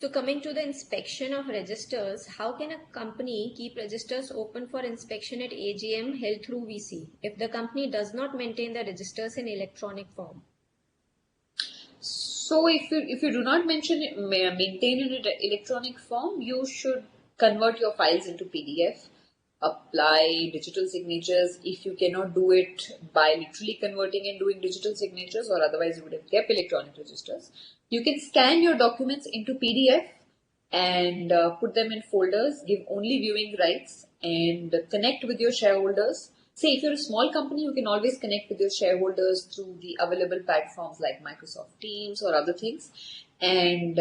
[SPEAKER 1] So coming to the inspection of registers, how can a company keep registers open for inspection at AGM held through VC if the company does not maintain the registers in electronic form?
[SPEAKER 4] So if you do not maintain in an electronic form, you should convert your files into PDF, apply digital signatures. If you cannot do it by literally converting and doing digital signatures, or otherwise you would have kept electronic registers, you can scan your documents into PDF and put them in folders, give only viewing rights and connect with your shareholders. Say if you're a small company, you can always connect with your shareholders through the available platforms like Microsoft Teams or other things and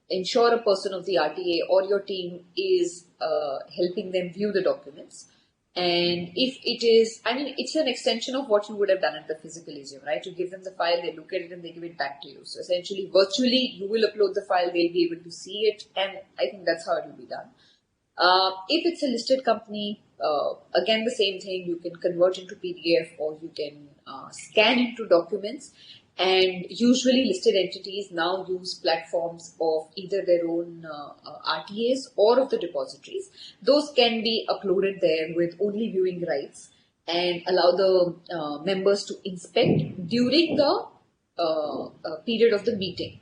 [SPEAKER 4] ensure a person of the RTA or your team is helping them view the documents. And if it is, I mean, it's an extension of what you would have done at the physical AGM, right? You give them the file, they look at it and they give it back to you. So essentially, virtually, you will upload the file, they'll be able to see it. And I think that's how it will be done. If it's a listed company, again, the same thing, you can convert into PDF or you can scan into documents. And usually listed entities now use platforms of either their own RTAs or of the depositories. Those can be uploaded there with only viewing rights and allow the members to inspect during the period of the meeting.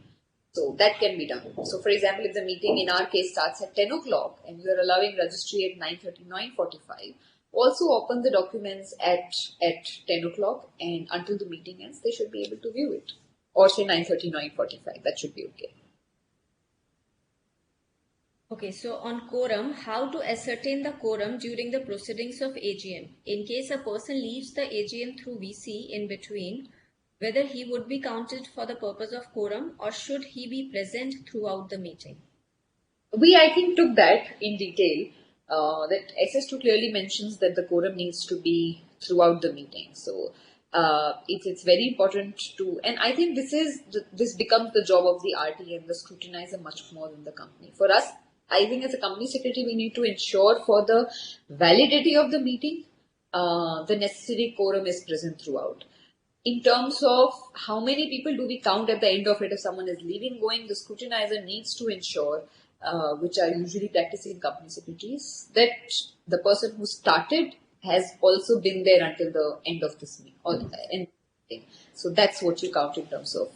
[SPEAKER 4] So that can be done. So for example, if the meeting in our case starts at 10 o'clock and you are allowing registry at 9:30, 9:45, also open the documents at 10 o'clock and until the meeting ends, they should be able to view it. Or say 9:30, 9:45, that should be okay.
[SPEAKER 1] Okay, so on quorum, how to ascertain the quorum during the proceedings of AGM? In case a person leaves the AGM through VC in between, whether he would be counted for the purpose of quorum or should he be present throughout the meeting?
[SPEAKER 4] We, I think, took that in detail. That SS2 clearly mentions that the quorum needs to be throughout the meeting. So it's very important to, and I think this becomes the job of the RT and the scrutinizer much more than the company. For us, I think as a company secretary, we need to ensure for the validity of the meeting, the necessary quorum is present throughout. In terms of how many people do we count at the end of it, if someone is leaving, going, the scrutinizer needs to ensure, which are usually practicing company secretaries, that the person who started has also been there until the end of this meeting or the end of the meeting. So that's what you count in terms of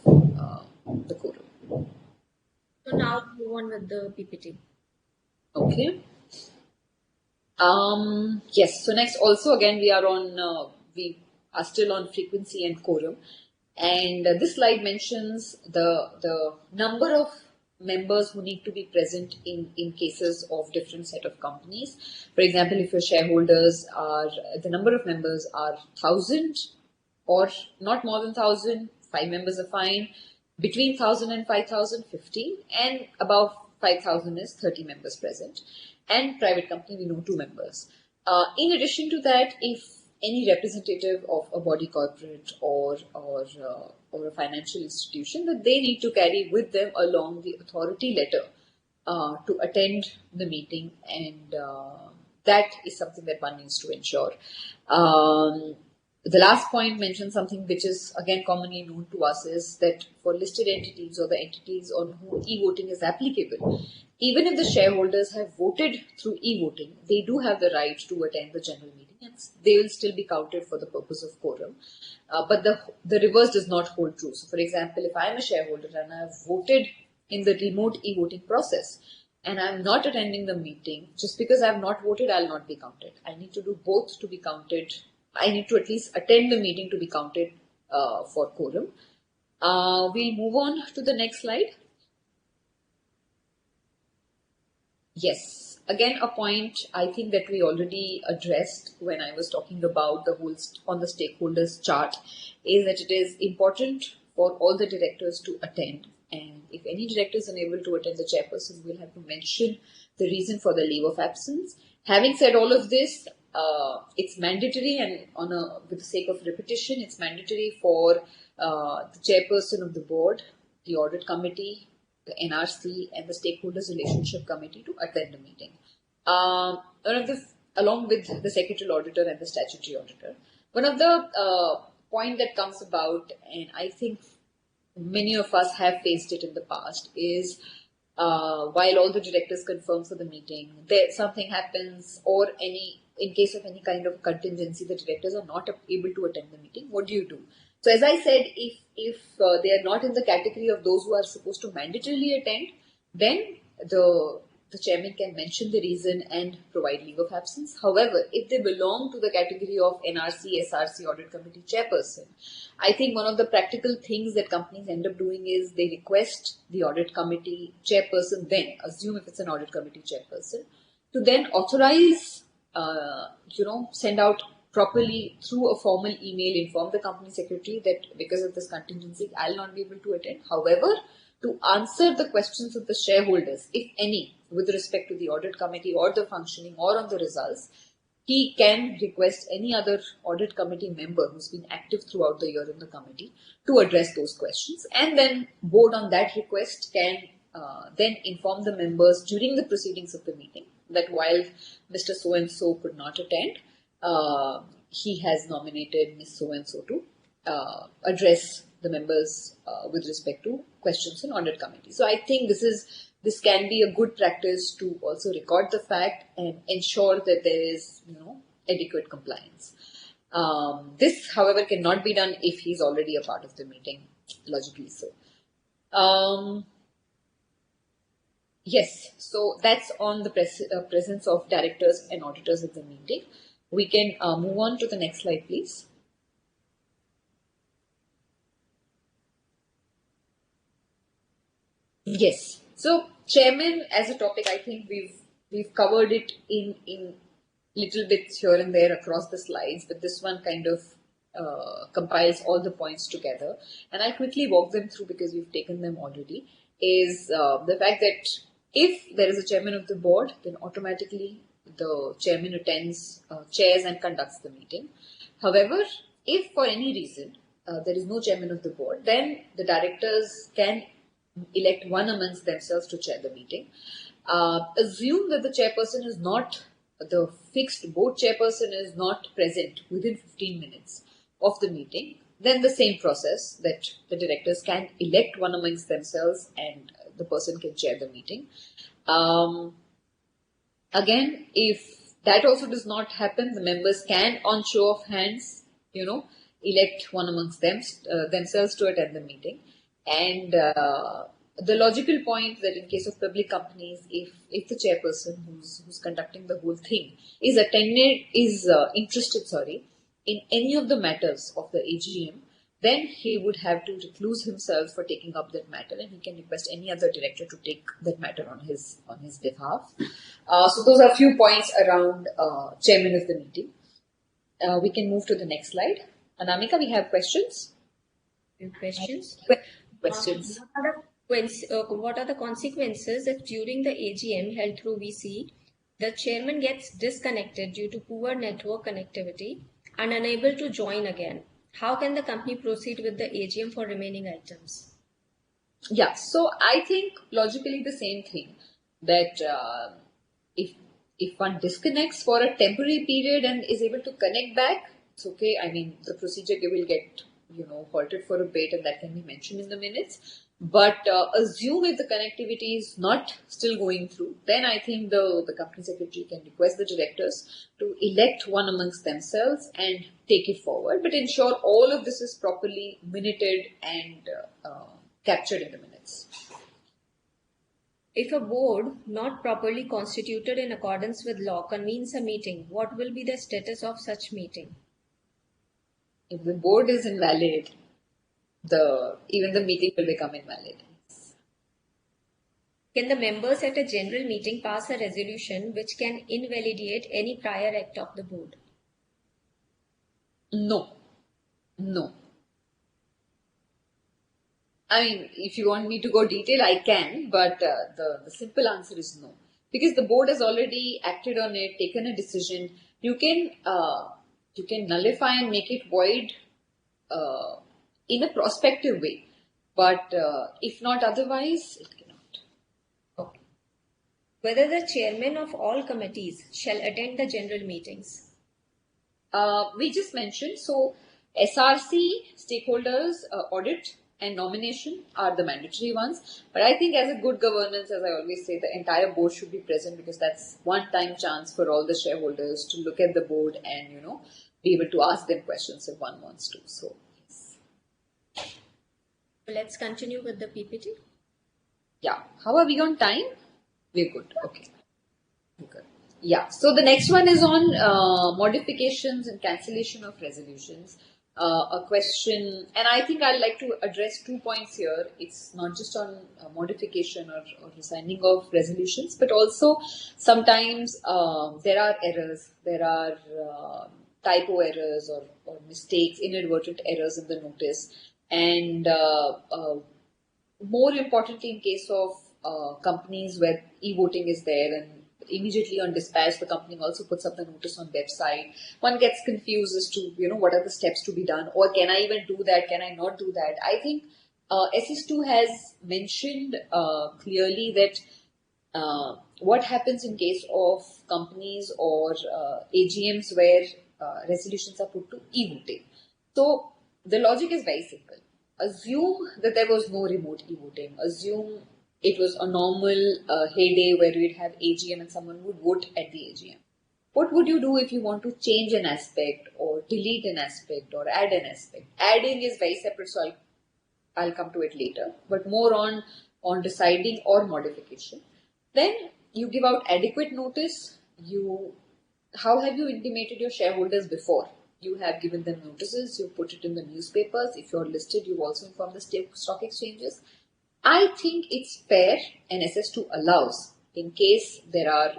[SPEAKER 4] the quorum.
[SPEAKER 1] So now move on with the PPT.
[SPEAKER 4] Okay. Yes. So next, also again we are still on frequency and quorum, and this slide mentions the number of members who need to be present in cases of different set of companies. For example, if your shareholders are, the number of members are 1,000 or not more than 1,000, 5 members are fine. Between 1,000 and 5,000, 15, and above 5,000 is 30 members present. And private company, we know 2 members. In addition to that, if any representative of a body corporate or a financial institution, that they need to carry with them along the authority letter to attend the meeting, and that is something that one needs to ensure. The last point mentions something which is again commonly known to us, is that for listed entities or the entities on whom e-voting is applicable, even if the shareholders have voted through e-voting, they do have the right to attend the general meeting and they will still be counted for the purpose of quorum. But the reverse does not hold true. So for example, if I am a shareholder and I have voted in the remote e-voting process and I am not attending the meeting, just because I have not voted, I will not be counted. I need to do both to be counted. I need to at least attend the meeting to be counted for quorum. We move on to the next slide. Yes, again a point I think that we already addressed when I was talking about the whole on the stakeholders chart, is that it is important for all the directors to attend. And if any director is unable to attend, the chairperson will have to mention the reason for the leave of absence. Having said all of this, it's mandatory, and with the sake of repetition, it's mandatory for the chairperson of the board, the audit committee, the NRC, and the stakeholders relationship committee to attend the meeting. Along with the secretarial auditor and the statutory auditor. One of the point that comes about, and I think many of us have faced it in the past, is while all the directors confirm for the meeting, something happens, or in case of any kind of contingency, the directors are not able to attend the meeting. What do you do? So as I said, if they are not in the category of those who are supposed to mandatorily attend, then the chairman can mention the reason and provide leave of absence. However, if they belong to the category of NRC, SRC, Audit Committee Chairperson, I think one of the practical things that companies end up doing is they request the Audit Committee Chairperson, then assume if it's an Audit Committee Chairperson, to then authorize, send out properly through a formal email, inform the company secretary that because of this contingency, I'll not be able to attend. However, to answer the questions of the shareholders, if any, with respect to the audit committee or the functioning or on the results, he can request any other audit committee member who's been active throughout the year in the committee to address those questions. And then board on that request can then inform the members during the proceedings of the meeting that while Mr. So-and-so could not attend, he has nominated Ms. So-and-so to address the members with respect to questions in audit committee. So I think this can be a good practice to also record the fact and ensure that there is adequate compliance. This, however, cannot be done if he is already a part of the meeting, logically so. Yes, so that's on the presence of directors and auditors at the meeting. We can move on to the next slide, please. Yes. So, chairman as a topic, I think we've covered it in little bits here and there across the slides, but this one kind of compiles all the points together, and I'll quickly walk them through because we've taken them already. Is the fact that if there is a chairman of the board, then automatically the chairman attends, chairs and conducts the meeting. However, if for any reason there is no chairman of the board, then the directors can elect one amongst themselves to chair the meeting. Assume that the chairperson is not, the fixed board chairperson is not present within 15 minutes of the meeting, then the same process that the directors can elect one amongst themselves and the person can chair the meeting. Again, if that also does not happen, the members can, on show of hands, elect one amongst themselves to attend the meeting. And the logical point that in case of public companies, if the chairperson who's conducting the whole thing is interested in any of the matters of the AGM, then he would have to recluse himself for taking up that matter, and he can request any other director to take that matter on his behalf. So those are a few points around chairman of the meeting. We can move to the next slide. Anamika, we have questions.
[SPEAKER 1] Questions. What are the consequences if during the AGM held through VC, the chairman gets disconnected due to poor network connectivity and unable to join again? How can the company proceed with the AGM for remaining items?
[SPEAKER 4] Yeah, so I think logically the same thing, that if one disconnects for a temporary period and is able to connect back, it's okay. I mean, the procedure will get halted for a bit, and that can be mentioned in the minutes. But assume if the connectivity is not still going through, then I think the company secretary can request the directors to elect one amongst themselves and take it forward, but ensure all of this is properly minuted and captured in the minutes.
[SPEAKER 1] If a board not properly constituted in accordance with law convenes a meeting, what will be the status of such meeting?
[SPEAKER 4] If the board is invalid, even the meeting will become invalid.
[SPEAKER 1] Can the members at a general meeting pass a resolution which can invalidate any prior act of the board?
[SPEAKER 4] No. I mean, if you want me to go detail, I can, but the simple answer is no. Because the board has already acted on it, taken a decision. You can nullify and make it void in a prospective way. But if not otherwise, it cannot. Okay.
[SPEAKER 1] Whether the chairman of all committees shall attend the general meetings.
[SPEAKER 4] We just mentioned, so SRC, stakeholders, audit and nomination are the mandatory ones. But I think as a good governance, as I always say, the entire board should be present because that's one-time chance for all the shareholders to look at the board and, be able to ask them questions if one wants to. So, yes.
[SPEAKER 1] Let's continue with the PPT.
[SPEAKER 4] Yeah. How are we on time? We're good. Okay. Good. Yeah. So the next one is on modifications and cancellation of resolutions. A question, and I think I'd like to address 2 points here. It's not just on modification or signing of resolutions, but also sometimes there are errors, there are typo errors or mistakes, inadvertent errors in the notice. And more importantly, in case of companies where e-voting is there and immediately on dispatch, the company also puts up the notice on website. One gets confused as to, what are the steps to be done, or can I even do that? Can I not do that? I think SS2 has mentioned clearly that what happens in case of companies or AGMs where resolutions are put to e-voting. So the logic is very simple. Assume that there was no remote e-voting. Assume it was a normal heyday where we'd have AGM and someone would vote at the AGM. What would you do if you want to change an aspect or delete an aspect or add an aspect? Adding is very separate, so I'll come to it later, but more on deciding or modification. Then you give out adequate notice. How have you intimated your shareholders before? You have given them notices, you put it in the newspapers. If you're listed, you've also informed the stock exchanges. I think it's fair and SS2 allows in case there are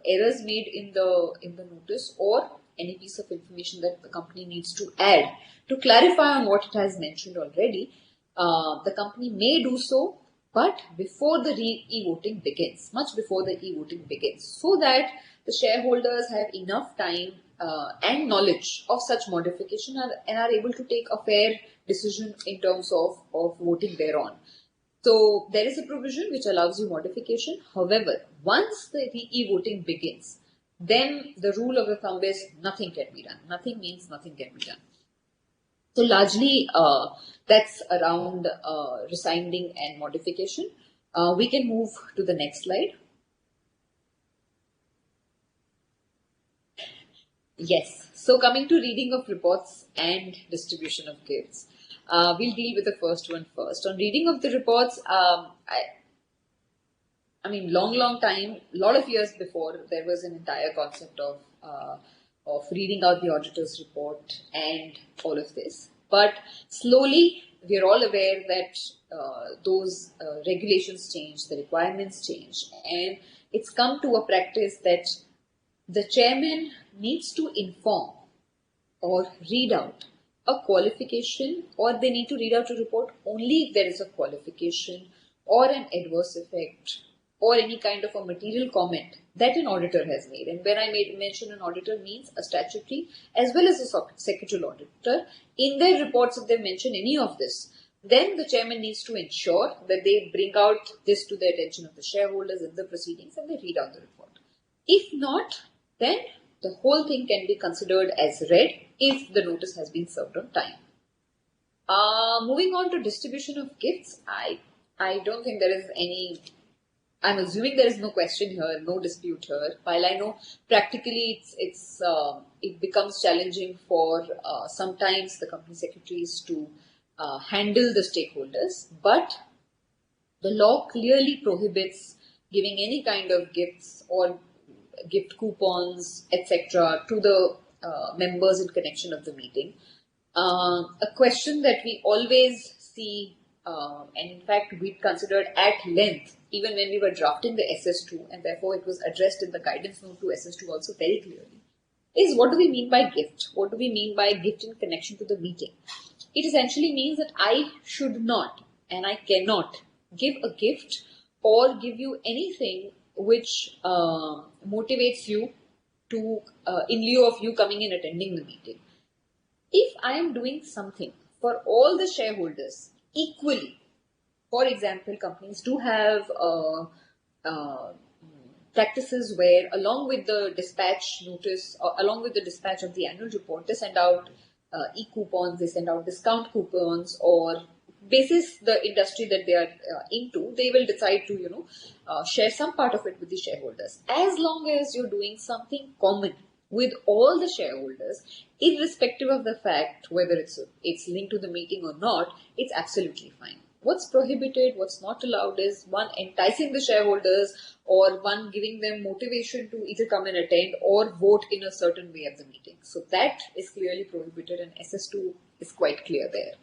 [SPEAKER 4] errors made in the notice or any piece of information that the company needs to add to clarify on what it has mentioned already. The company may do so, but before the e-voting begins, much before the e-voting begins, so that the shareholders have enough time and knowledge of such modification and are able to take a fair decision in terms of voting thereon. So there is a provision which allows you modification. However, once the e-voting begins, then the rule of the thumb is nothing can be done. Nothing means nothing can be done. So largely that's around resigning and modification. We can move to the next slide. Yes. So coming to reading of reports and distribution of gifts. We'll deal with the first one first. On reading of the reports, I mean, long time, a lot of years before, there was an entire concept of reading out the auditor's report and all of this. But slowly, we are all aware that those regulations change, the requirements change, and it's come to a practice that the chairman needs to inform or read out a qualification, or they need to read out a report only if there is a qualification or an adverse effect or any kind of a material comment that an auditor has made. And when I mention an auditor means a statutory as well as a secretarial auditor. In their reports, if they mention any of this, then the chairman needs to ensure that they bring out this to the attention of the shareholders in the proceedings and they read out the report. If not, then the whole thing can be considered as read if the notice has been served on time. Moving on to distribution of gifts, I don't think there is any, I'm assuming there is no question here, no dispute here. While I know practically it becomes challenging for sometimes the company secretaries to handle the stakeholders, but the law clearly prohibits giving any kind of gifts or gift coupons, etc. to the members in connection of the meeting. A question that we always see, and in fact we considered at length even when we were drafting the SS2, and therefore it was addressed in the guidance note to SS2 also very clearly, is what do we mean by gift? What do we mean by gift in connection to the meeting? It essentially means that I should not, and I cannot give a gift or give you anything which motivates you to, in lieu of you coming and attending the meeting. If I am doing something for all the shareholders equally, for example, companies do have practices where, along with the dispatch notice, or along with the dispatch of the annual report, they send out e-coupons, they send out discount coupons, or basis the industry that they are into, they will decide to, share some part of it with the shareholders. As long as you're doing something common with all the shareholders, irrespective of the fact whether it's linked to the meeting or not, it's absolutely fine. What's prohibited, what's not allowed is one, enticing the shareholders, or one, giving them motivation to either come and attend or vote in a certain way at the meeting. So that is clearly prohibited, and SS2 is quite clear there.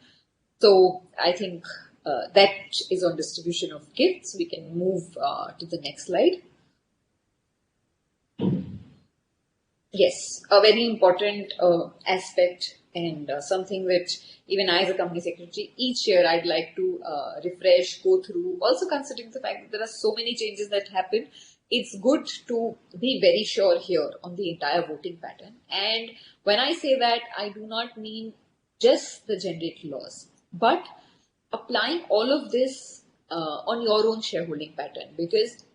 [SPEAKER 4] So I think that is on distribution of gifts. We can move to the next slide. Yes, a very important aspect, and something which even I as a company secretary, each year I'd like to refresh, go through, also considering the fact that there are so many changes that happen. It's good to be very sure here on the entire voting pattern. And when I say that, I do not mean just the generic laws, but applying all of this on your own shareholding pattern, because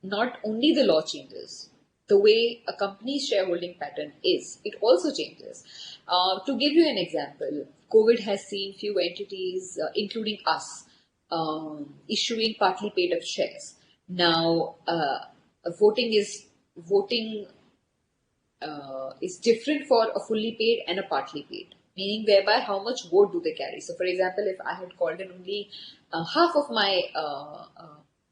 [SPEAKER 4] not only the law changes, the way a company's shareholding pattern is, it also changes. To give you an example, COVID has seen few entities, including us, issuing partly paid up shares. Now, voting is different for a fully paid and a partly paid, meaning thereby how much vote do they carry. So, for example, if I had called in only half of my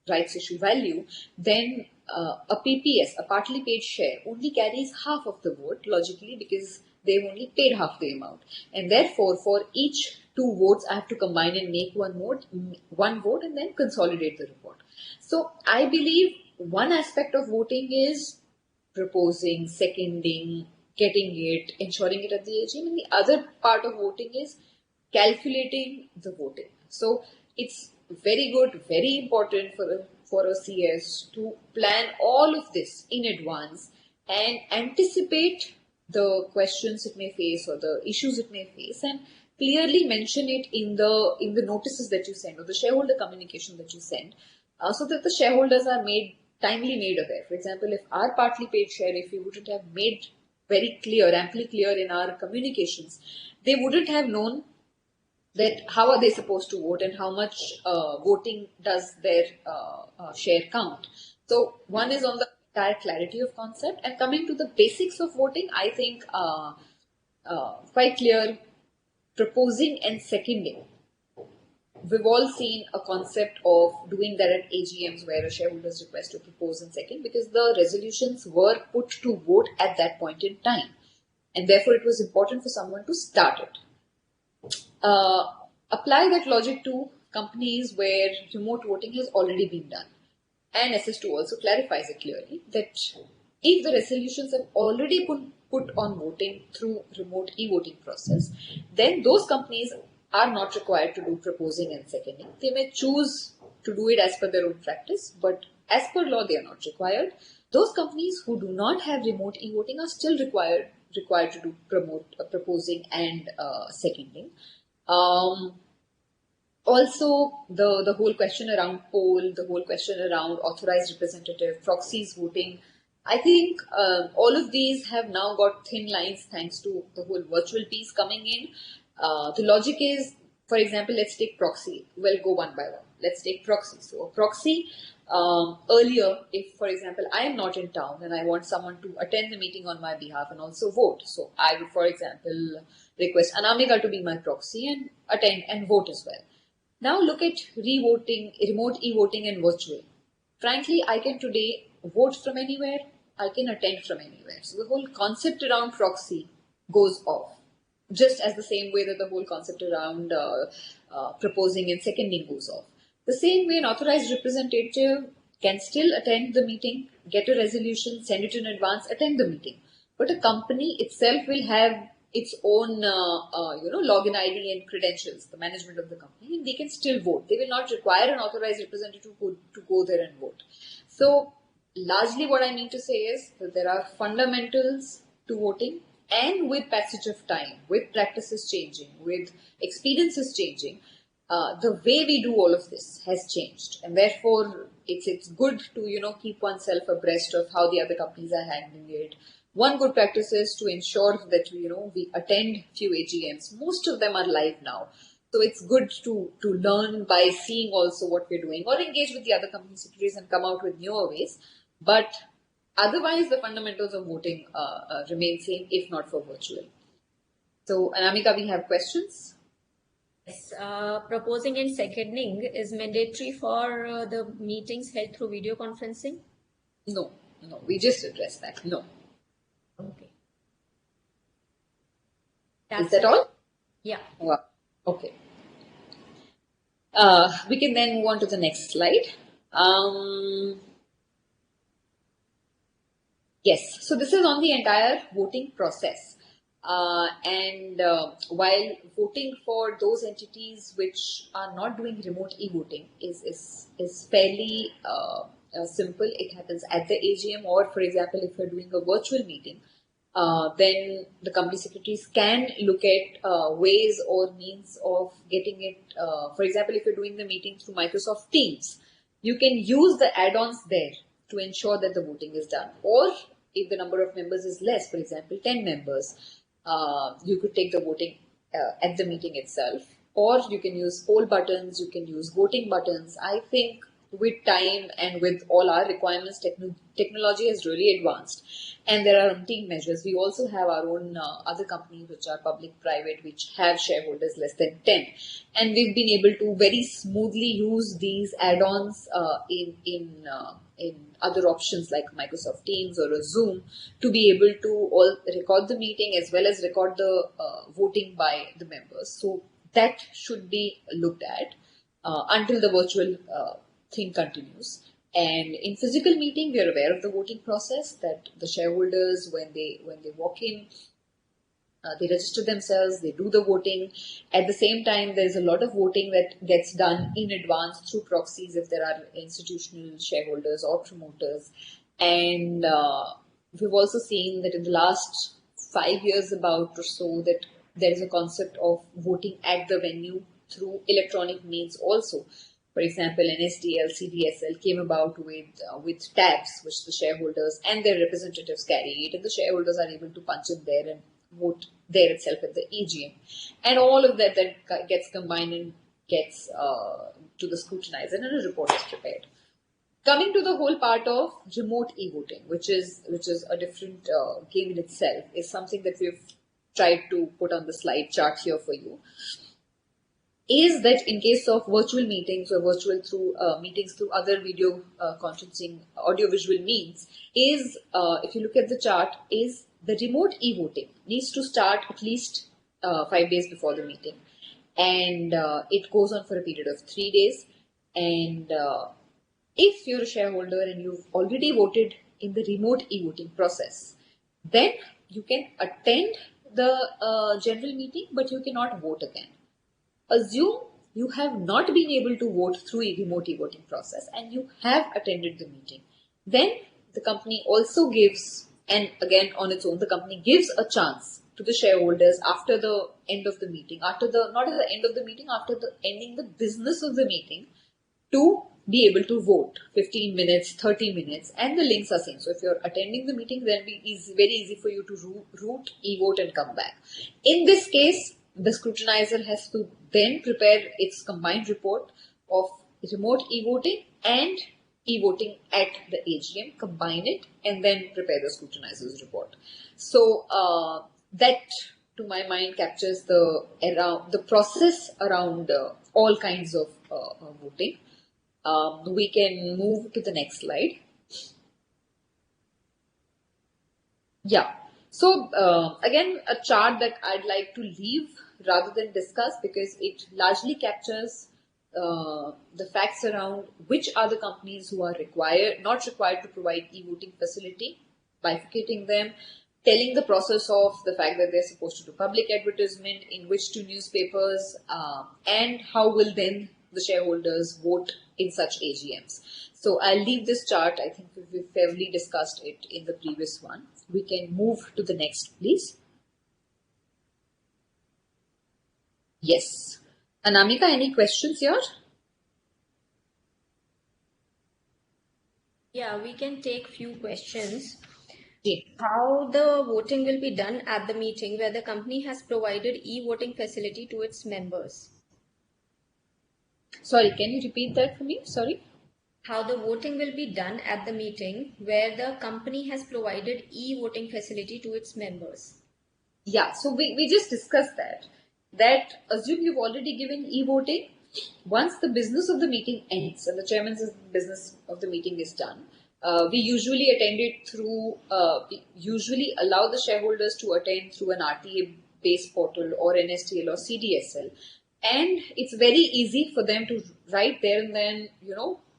[SPEAKER 4] rights issue value, then a PPS, a partly paid share, only carries half of the vote, logically, because they've only paid half the amount. And therefore, for each 2 votes, I have to combine and make one vote and then consolidate the report. So I believe one aspect of voting is proposing, seconding, getting it, ensuring it at the AGM, and the other part of voting is calculating the voting. So it's very good, very important for a CS to plan all of this in advance and anticipate the questions it may face or the issues it may face, and clearly mention it in the notices that you send or the shareholder communication that you send, so that the shareholders are timely made aware. For example, if our partly paid share, if we wouldn't have made very clear, amply clear in our communications, they wouldn't have known that how are they supposed to vote and how much voting does their share count. So one is on the entire clarity of concept, and coming to the basics of voting, I think quite clear, proposing and seconding. We've all seen a concept of doing that at AGMs where a shareholder's request to propose and second, because the resolutions were put to vote at that point in time, and therefore it was important for someone to start it. Apply that logic to companies where remote voting has already been done. And SS2 also clarifies it clearly that if the resolutions have already put on voting through remote e-voting process, then those companies are not required to do proposing and seconding. They may choose to do it as per their own practice, but as per law, they are not required. Those companies who do not have remote e-voting are still required to do proposing and seconding. Also, the whole question around poll, the whole question around authorized representative, proxies voting, I think all of these have now got thin lines thanks to the whole virtual piece coming in. The logic is, for example, let's take proxy. We'll go one by one. Let's take proxy. So a proxy, earlier, if, for example, I am not in town and I want someone to attend the meeting on my behalf and also vote. So I would, for example, request Anamika to be my proxy and attend and vote as well. Now look at re-voting, remote e-voting and virtual. Frankly, I can today vote from anywhere. I can attend from anywhere. So the whole concept around proxy goes off. Just as the same way that the whole concept around proposing and seconding goes off. The same way an authorized representative can still attend the meeting, get a resolution, send it in advance, attend the meeting. But a company itself will have its own, login ID and credentials, the management of the company, and they can still vote. They will not require an authorized representative to go there and vote. So, largely what I mean to say is that there are fundamentals to voting, and with passage of time, with practices changing, with experiences changing, the way we do all of this has changed, and therefore it's good to keep oneself abreast of how the other companies are handling it. One good practice is to ensure that we attend few AGMs. Most of them are live now, so it's good to learn by seeing also what we're doing, or engage with the other company secretaries and come out with newer ways. But otherwise, the fundamentals of voting remain same, if not for virtual. So, Anamika, we have questions.
[SPEAKER 1] Yes, proposing and seconding is mandatory for the meetings held through video conferencing?
[SPEAKER 4] No, we just addressed that. No.
[SPEAKER 1] Okay.
[SPEAKER 4] Is that all?
[SPEAKER 1] Yeah.
[SPEAKER 4] Wow. Okay. We can then move on to the next slide. Yes, so this is on the entire voting process. While voting for those entities which are not doing remote e-voting is fairly simple. It happens at the AGM, or for example, if you're doing a virtual meeting, then the company secretaries can look at ways or means of getting it. For example, if you're doing the meeting through Microsoft Teams, you can use the add-ons there to ensure that the voting is done. Or if the number of members is less, for example, 10 members, you could take the voting at the meeting itself. Or you can use poll buttons, you can use voting buttons. I think with time and with all our requirements, technology has really advanced, and there are umpteen measures. We also have our own other companies which are public-private, which have shareholders less than 10, and we've been able to very smoothly use these add-ons in other options like Microsoft Teams or a Zoom to be able to all record the meeting as well as record the voting by the members. So that should be looked at until the virtual thing continues. And in physical meeting, we are aware of the voting process, that the shareholders, when they walk in, they register themselves, they do the voting. At the same time, there is a lot of voting that gets done in advance through proxies if there are institutional shareholders or promoters. And we've also seen that in the last 5 years about or so, that there is a concept of voting at the venue through electronic means also. For example, NSDL, CDSL came about with tabs which the shareholders and their representatives carry it, and the shareholders are able to punch in there and vote there itself at the AGM. And all of that then gets combined and gets to the scrutinizer, and a report is prepared. Coming to the whole part of remote e-voting, which is a different game in itself, is something that we've tried to put on the slide chart here for you. Is that in case of virtual meetings or virtual through meetings through other video conferencing audiovisual means, is if you look at the chart, is the remote e-voting needs to start at least 5 days before the meeting, and it goes on for a period of 3 days. And if you're a shareholder and you've already voted in the remote e-voting process, then you can attend the general meeting, but you cannot vote again. Assume you have not been able to vote through a remote e-voting process and you have attended the meeting. Then the company also gives, and again on its own, the company gives a chance to the shareholders after the end of the meeting, after the ending the business of the meeting, to be able to vote 15 minutes, 30 minutes, and the links are same. So if you're attending the meeting, then it's very easy for you to root, e-vote and come back. In this case, the scrutinizer has to then prepare its combined report of remote e-voting and e-voting at the AGM, combine it, and then prepare the scrutinizer's report. So that, to my mind, captures the process around all kinds of voting. We can move to the next slide. Yeah. So again, a chart that I'd like to leave rather than discuss, because it largely captures the facts around which are the companies who are not required to provide e-voting facility, bifurcating them, telling the process of the fact that they're supposed to do public advertisement, in which two newspapers, and how will then the shareholders vote in such AGMs. So I'll leave this chart. I think we've fairly discussed it in the previous one. We can move to the next, please. Yes. Anamika, any questions here?
[SPEAKER 1] Yeah, we can take few questions.
[SPEAKER 4] Yeah.
[SPEAKER 1] How the voting will be done at the meeting where the company has provided e-voting facility to its members?
[SPEAKER 4] Sorry, can you repeat that for me? Sorry.
[SPEAKER 1] How the voting will be done at the meeting where the company has provided e-voting facility to its members?
[SPEAKER 4] Yeah, so we just discussed that. That assume you've already given e-voting. Once the business of the meeting ends and the chairman's business of the meeting is done, we usually attend it through, we usually allow the shareholders to attend through an RTA-based portal or NSTL or CDSL. And it's very easy for them to right there and then,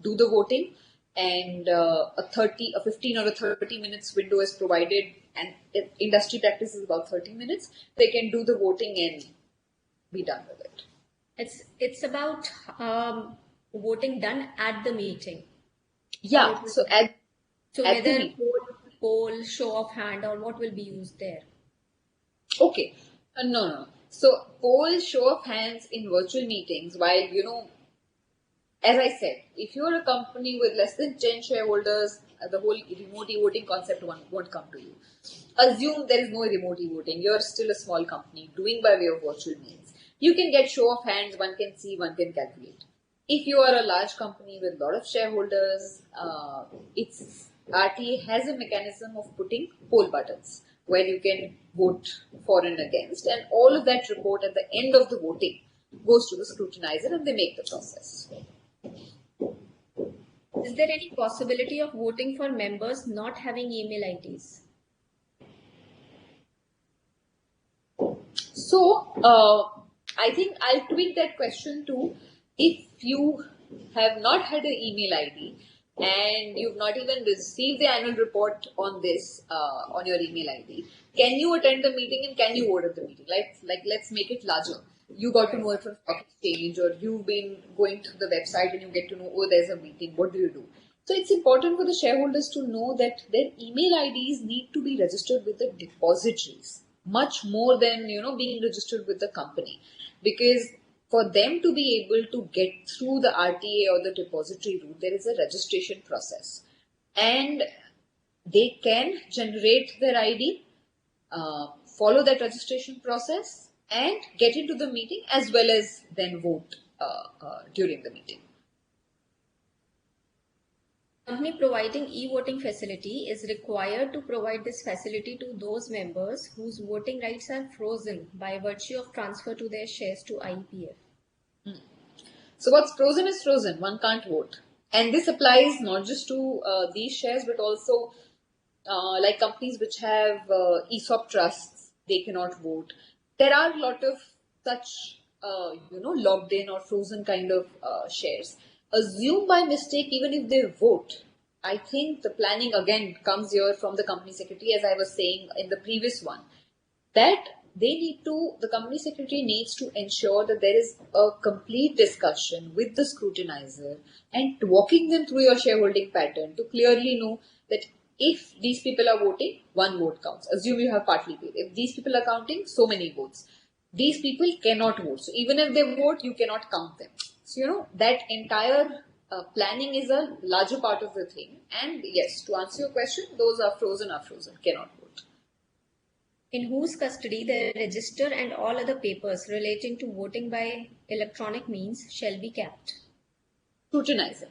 [SPEAKER 4] do the voting. And a 15 or a 30 minutes window is provided, and industry practice is about 30 minutes. They can do the voting and be done with it.
[SPEAKER 1] It's about voting done at the meeting.
[SPEAKER 4] Yeah. So
[SPEAKER 1] whether poll, show of hand, or what will be used there?
[SPEAKER 4] Okay. No. So poll, show of hands in virtual meetings, while as I said, if you're a company with less than 10 shareholders, the whole remote e-voting concept won't come to you. Assume there is no remote e-voting. You're still a small company doing by way of virtual means. You can get show of hands, one can see, one can calculate. If you are a large company with a lot of shareholders, RTA has a mechanism of putting poll buttons where you can vote for and against, and all of that report at the end of the voting goes to the scrutinizer and they make the process.
[SPEAKER 1] Is there any possibility of voting for members not having email IDs?
[SPEAKER 4] So, I think I'll tweak that question to, if you have not had an email ID and you've not even received the annual report on this on your email ID, can you attend the meeting and can you vote at the meeting? Let's make it larger. You got to know it from stock exchange, or you've been going to the website and you get to know, oh, there's a meeting. What do you do? So it's important for the shareholders to know that their email IDs need to be registered with the depositories, much more than being registered with the company, because for them to be able to get through the RTA or the depository route, there is a registration process, and they can generate their ID, follow that registration process, and get into the meeting as well as then vote during the meeting.
[SPEAKER 1] Company providing e-voting facility is required to provide this facility to those members whose voting rights are frozen by virtue of transfer to their shares to IEPF.
[SPEAKER 4] So what's frozen is frozen. One can't vote. And this applies not just to these shares, but also like companies which have ESOP trusts, they cannot vote. There are a lot of such, locked in or frozen kind of shares. Assume by mistake, even if they vote, I think the planning again comes here from the company secretary, as I was saying in the previous one, that the company secretary needs to ensure that there is a complete discussion with the scrutinizer and walking them through your shareholding pattern to clearly know that if these people are voting, one vote counts. Assume you have partly paid. If these people are counting, so many votes. These people cannot vote. So even if they vote, you cannot count them. So, that entire planning is a larger part of the thing. And yes, to answer your question, those are frozen, cannot vote.
[SPEAKER 1] In whose custody the register and all other papers relating to voting by electronic means shall be kept?
[SPEAKER 4] Scrutinizer.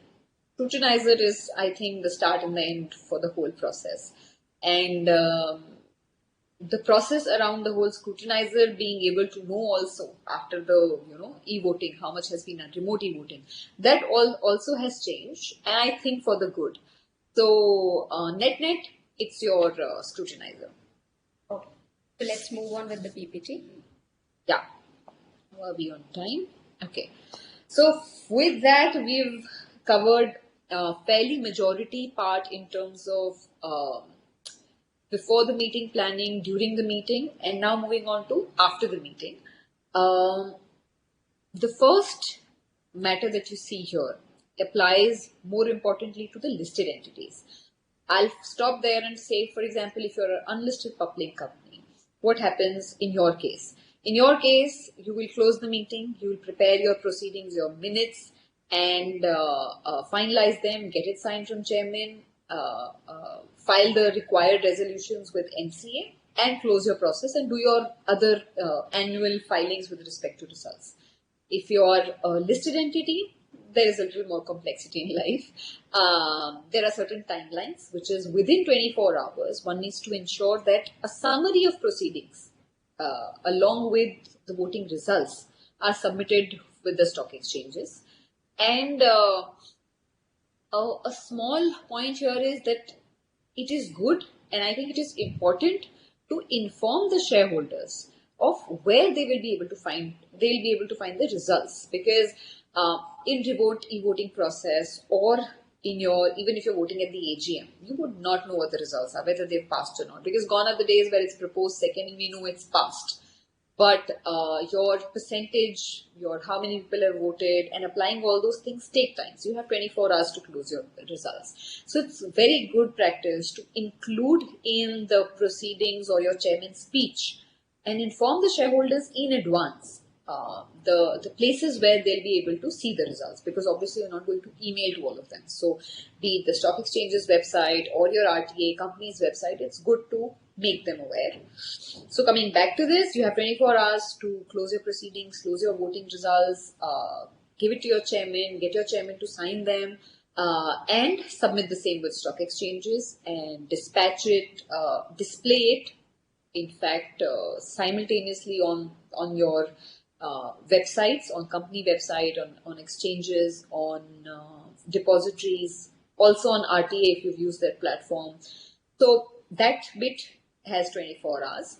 [SPEAKER 4] Scrutinizer is, I think, the start and the end for the whole process. And the process around the whole scrutinizer being able to know also after the, e-voting, how much has been done, remote e-voting, that also has changed, and I think for the good. So, net, it's your scrutinizer.
[SPEAKER 1] Okay. So let's move on with the PPT.
[SPEAKER 4] Yeah. Are we on time? Okay. So, with that, we've covered fairly majority part in terms of before the meeting planning, during the meeting, and now moving on to after the meeting. The first matter that you see here applies more importantly to the listed entities. I'll stop there and say, for example, if you're an unlisted public company, what happens in your case? In your case, you will close the meeting, you will prepare your proceedings, your minutes, and finalize them, get it signed from chairman, file the required resolutions with NCA, and close your process and do your other annual filings with respect to results. If you are a listed entity, there is a little more complexity in life. There are certain timelines, which is within 24 hours, one needs to ensure that a summary of proceedings along with the voting results are submitted with the stock exchanges. And a small point here is that it is good, and I think it is important to inform the shareholders of where they will be able to find the results, because in remote e-voting process or in even if you're voting at the AGM, you would not know what the results are, whether they've passed or not, because gone are the days where it's proposed second and we know it's passed. But your percentage, how many people have voted, and applying all those things take time. So you have 24 hours to close your results. So it's very good practice to include in the proceedings or your chairman's speech and inform the shareholders in advance the places where they'll be able to see the results, because obviously you're not going to email to all of them. So be it the stock exchange's website or your RTA company's website, it's good to make them aware. So coming back to this, you have 24 hours to close your proceedings, close your voting results, give it to your chairman, get your chairman to sign them, and submit the same with stock exchanges and dispatch it, display it, in fact, simultaneously on your websites, on company website, on exchanges, on depositories, also on RTA if you've used that platform. So that bit has 24 hours.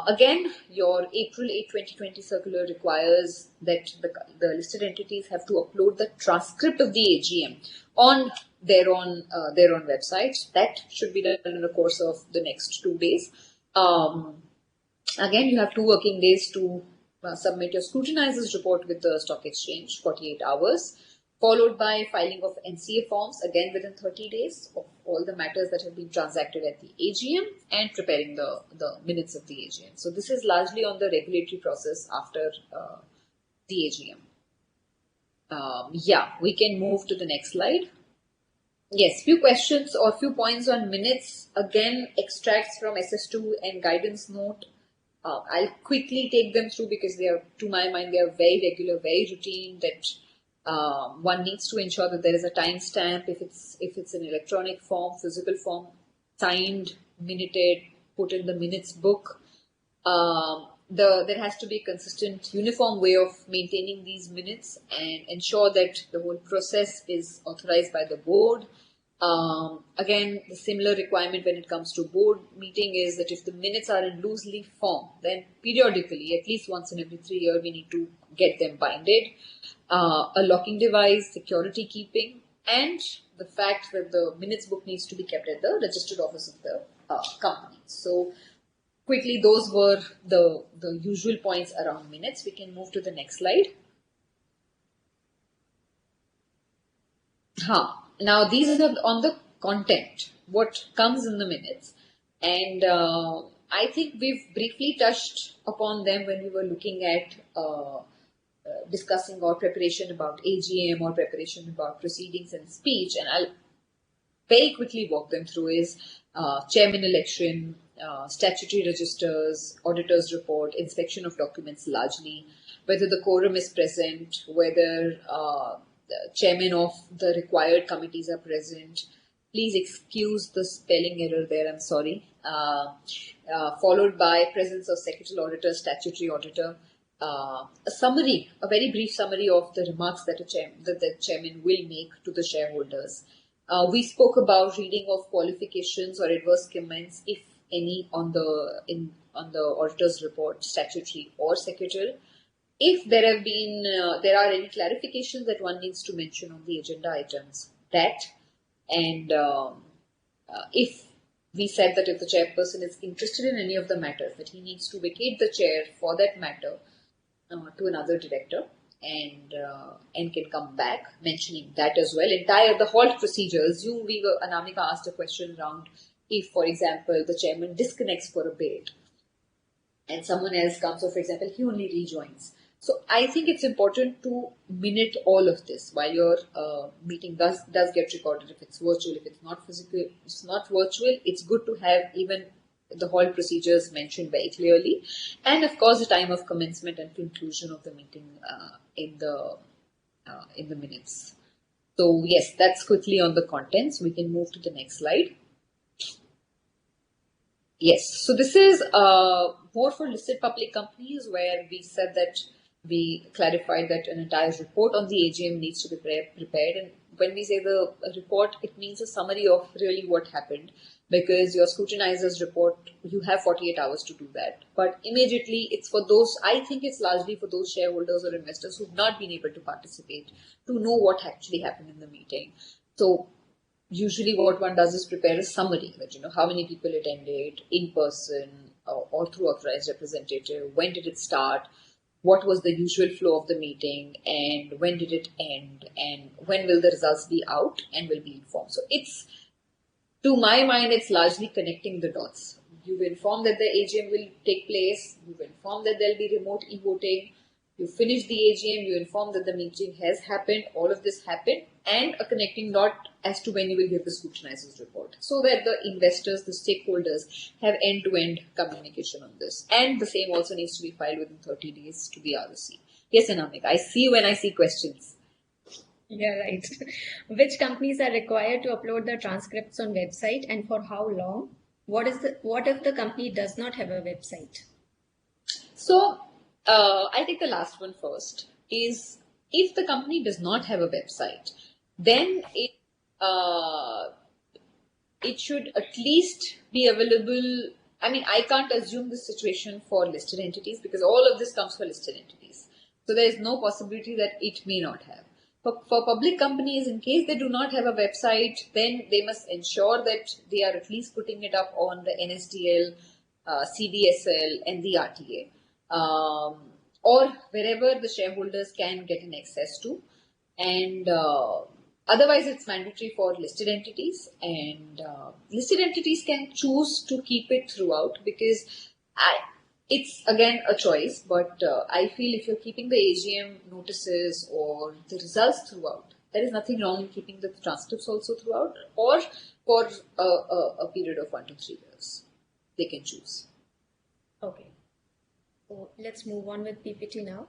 [SPEAKER 4] Again, your April 8, 2020 circular requires that the listed entities have to upload the transcript of the AGM on their own websites. That should be done in the course of the next 2 days. Again, you have 2 working days to submit your scrutinizer's report with the stock exchange, 48 hours, followed by filing of NCA forms, again within 30 days of all the matters that have been transacted at the AGM, and preparing the minutes of the AGM. So this is largely on the regulatory process after the AGM. Yeah, we can move to the next slide. Yes, few questions or few points on minutes. Again, extracts from SS2 and guidance note. I'll quickly take them through because they are, to my mind, they are very regular, very routine, that one needs to ensure that there is a timestamp if it's an electronic form, physical form, signed, minuted, put in the minutes book. There has to be a consistent, uniform way of maintaining these minutes and ensure that the whole process is authorized by the board. Again, the similar requirement when it comes to board meeting is that if the minutes are in loose leaf form, then periodically, at least once in every 3 years, we need to get them binded. A locking device, security keeping, and the fact that the minutes book needs to be kept at the registered office of the company. So quickly, those were the usual points around minutes. We can move to the next slide. Now, these are on the content, what comes in the minutes. And I think we've briefly touched upon them when we were looking at discussing our preparation about AGM or preparation about proceedings and speech. And I'll very quickly walk them through is chairman election, statutory registers, auditor's report, inspection of documents largely, whether the quorum is present, whether the chairman of the required committees are present. Please excuse the spelling error there, I'm sorry. Followed by presence of secretarial auditor, statutory auditor. A summary, a very brief summary of the remarks that the chairman will make to the shareholders. We spoke about reading of qualifications or adverse comments, if any, on the auditor's report, statutory or secretarial. If there are any clarifications that one needs to mention on the agenda items, that, and if we said that if the chairperson is interested in any of the matters, that he needs to vacate the chair for that matter to another director and can come back, mentioning that as well. The halt procedure, assume Anamika asked a question around if, for example, the chairman disconnects for a bit and someone else comes, or for example, he only rejoins. So I think it's important to minute all of this while your meeting does get recorded. If it's virtual, if it's not physical, it's not virtual, it's good to have even the halt procedures mentioned very clearly, and of course the time of commencement and conclusion of the meeting in the minutes. So yes, that's quickly on the contents. We can move to the next slide. Yes, so this is more for listed public companies, where we said that we clarified that an entire report on the AGM needs to be prepared. And when we say the report, it means a summary of really what happened, because your scrutinizer's report, you have 48 hours to do that. But immediately, it's for those, I think it's largely for those shareholders or investors who've not been able to participate, to know what actually happened in the meeting. So usually what one does is prepare a summary that, how many people attended in person or through authorized representative, when did it start, what was the usual flow of the meeting, and when did it end, and when will the results be out and will be informed. So it's, to my mind, it's largely connecting the dots. You've informed that the AGM will take place, you've informed that there'll be remote e-voting, you finish the AGM, you inform that the meeting has happened, all of this happened, and a connecting dot as to when you will give the scrutinizer's report, so that the investors, the stakeholders, have end-to-end communication on this. And the same also needs to be filed within 30 days to the ROC. Yes, Anamika, I see you when I see questions.
[SPEAKER 1] Yeah, right. Which companies are required to upload the transcripts on website, and for how long? What if the company does not have a website?
[SPEAKER 4] So, I'll take the last one first. Is if the company does not have a website, then it should at least be available. I mean, I can't assume this situation for listed entities, because all of this comes for listed entities. So there is no possibility that it may not have. For public companies, in case they do not have a website, then they must ensure that they are at least putting it up on the NSDL, CDSL, and the RTA, or wherever the shareholders can get an access to. And otherwise, it's mandatory for listed entities, and listed entities can choose to keep it throughout, because it's again a choice. But I feel if you're keeping the AGM notices or the results throughout, there is nothing wrong in keeping the transcripts also throughout, or for a period of 1 to 3 years. They can choose.
[SPEAKER 1] Okay. So let's move on with PPT now.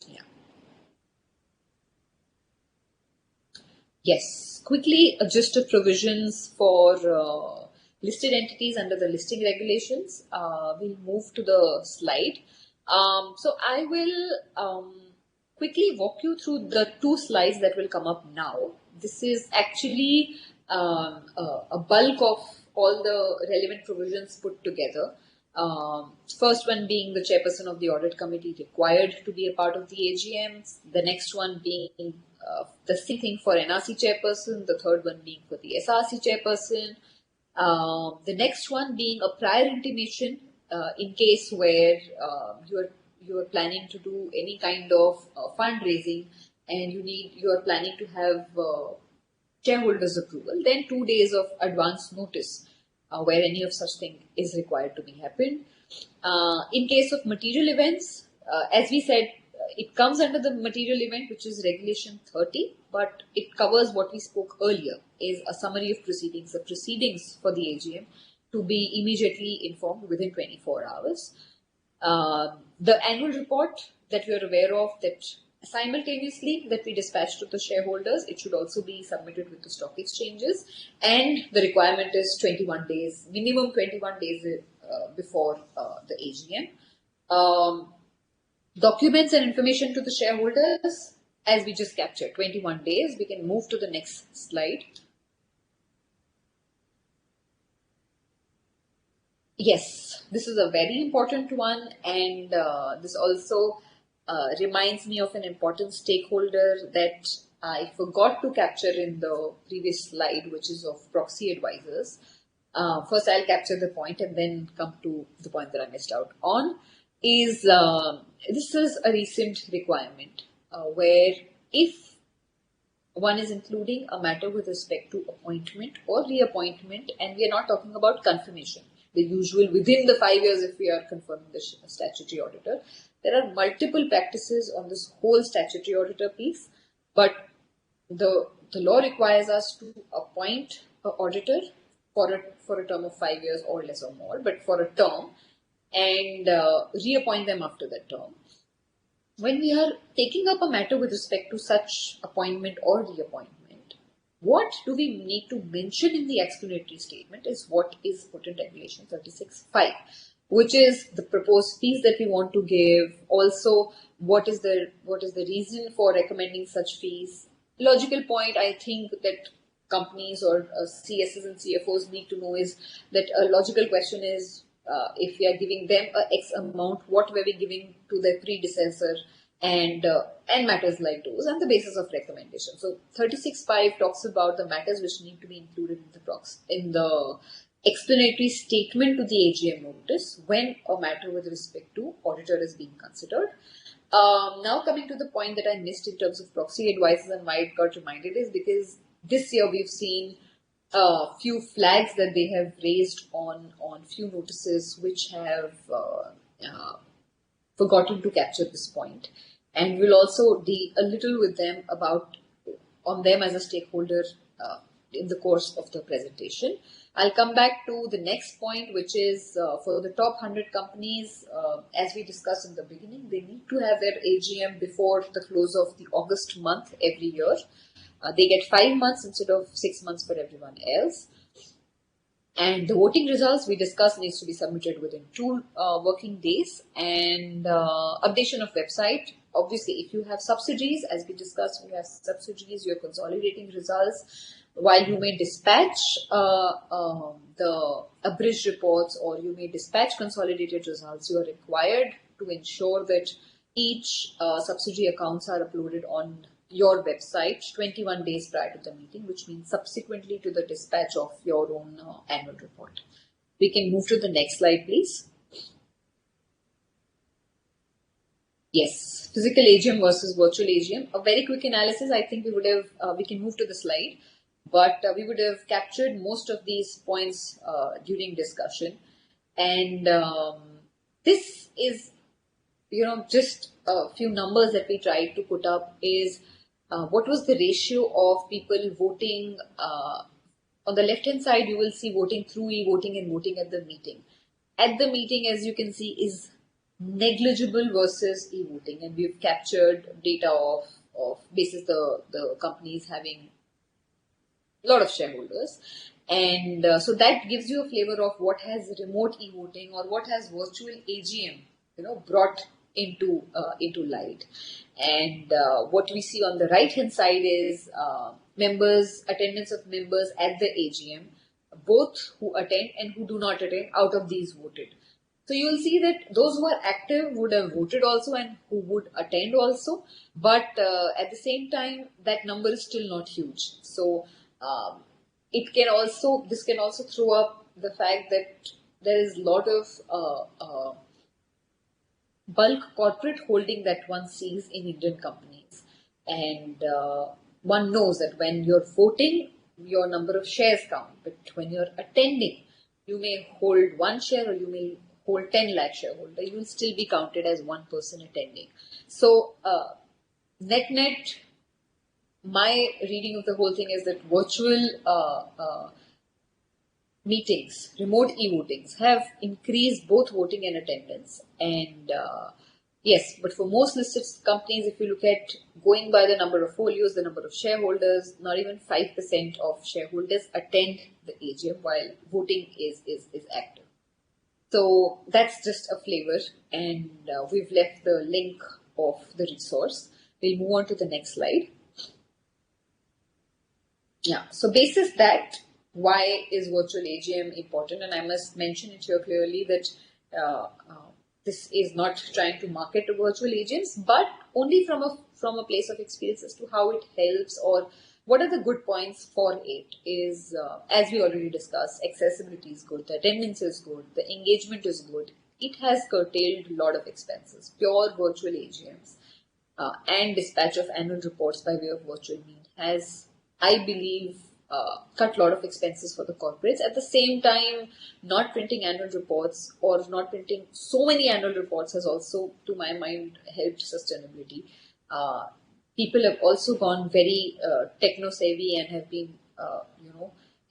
[SPEAKER 4] Yeah. Yes. Quickly, a gist of provisions for listed entities under the listing regulations. We'll move to the slide. So I will quickly walk you through the 2 slides that will come up now. This is actually a bulk of all the relevant provisions put together. First one being the chairperson of the audit committee required to be a part of the AGMs. The next one being the same thing for NRC chairperson. The third one being for the SRC chairperson. The next one being a prior intimation in case where you are planning to do any kind of fundraising and you are planning to have shareholders approval. Then 2 days of advance notice where any of such thing is required to be happened. In case of material events, as we said, it comes under the material event, which is regulation 30, but it covers what we spoke earlier, is a summary of proceedings, the proceedings for the AGM to be immediately informed within 24 hours. The annual report that you are aware of, that simultaneously that we dispatch to the shareholders, it should also be submitted with the stock exchanges, and the requirement is 21 days, minimum 21 days before the AGM. Documents and information to the shareholders, as we just captured, 21 days. We can move to the next slide. Yes, this is a very important one, and this also reminds me of an important stakeholder that I forgot to capture in the previous slide, which is of proxy advisors. first I'll capture the point and then come to the point that I missed out on, is this is a recent requirement where if one is including a matter with respect to appointment or reappointment, and we are not talking about confirmation, the usual within the 5 years if we are confirming the statutory auditor. There are multiple practices on this whole statutory auditor piece, but the law requires us to appoint an auditor for a term of 5 years or less or more, but for a term, and reappoint them after that term. When we are taking up a matter with respect to such appointment or reappointment, what do we need to mention in the explanatory statement is what is put in Regulation 36(5), which is the proposed fees that we want to give. Also, what is the reason for recommending such fees? Logical point, I think, that companies or CSs and CFOs need to know is that a logical question is, if we are giving them a X amount, what were we giving to their predecessor, and matters like those, and the basis of recommendation. So 36(5) talks about the matters which need to be included in the explanatory statement to the AGM notice when a matter with respect to auditor is being considered. Now coming to the point that I missed in terms of proxy advices and why it got reminded is because this year we've seen a few flags that they have raised on few notices which have forgotten to capture this point, and we'll also deal a little with them on them as a stakeholder in the course of the presentation. I'll come back to the next point, which is for the top 100 companies, as we discussed in the beginning, they need to have their AGM before the close of the August month every year. They get 5 months instead of 6 months for everyone else. And the voting results we discussed needs to be submitted within 2 working days. And updation of website. Obviously, if you have subsidiaries, as we discussed, we have subsidiaries, you're consolidating results. While you may dispatch the abridged reports or you may dispatch consolidated results, you are required to ensure that each subsidiary accounts are uploaded on your website 21 days prior to the meeting, which means subsequently to the dispatch of your own annual report. We can move to the next slide, please. Yes, physical AGM versus virtual AGM. A very quick analysis. I think we can move to the slide, but we would have captured most of these points during discussion. And this is, just a few numbers that we tried to put up is what was the ratio of people voting. On the left hand side, you will see voting through e-voting and voting at the meeting. At the meeting, as you can see, is negligible versus e-voting, and we've captured data of basis the companies having a lot of shareholders, and so that gives you a flavor of what has remote e-voting or what has virtual AGM brought into light. And what we see on the right hand side is attendance of members at the AGM, both who attend and who do not attend out of these voted. So you will see that those who are active would have voted also and who would attend also, but at the same time that number is still not huge. So this can also throw up the fact that there is a lot of bulk corporate holding that one sees in Indian companies, and one knows that when you're voting, your number of shares count, but when you're attending, you may hold 1 share or you may hold 10 lakh shareholder, you will still be counted as one person attending. So net, my reading of the whole thing is that virtual meetings, remote e-votings have increased both voting and attendance. And yes, but for most listed companies, if you look at going by the number of folios, the number of shareholders, not even 5% of shareholders attend the AGM while voting is active. So that's just a flavor, and we've left the link of the resource. We'll move on to the next slide. Yeah, so basis that, why is virtual AGM important? And I must mention it here clearly that this is not trying to market to virtual AGMs, but only from a place of experience as to how it helps or What are the good points for it is, as we already discussed, accessibility is good, the attendance is good, the engagement is good. It has curtailed a lot of expenses. Pure virtual AGMs and dispatch of annual reports by way of virtual mean has, I believe, cut a lot of expenses for the corporates. At the same time, not printing annual reports or not printing so many annual reports has also, to my mind, helped sustainability. People have also gone very techno-savvy and have been,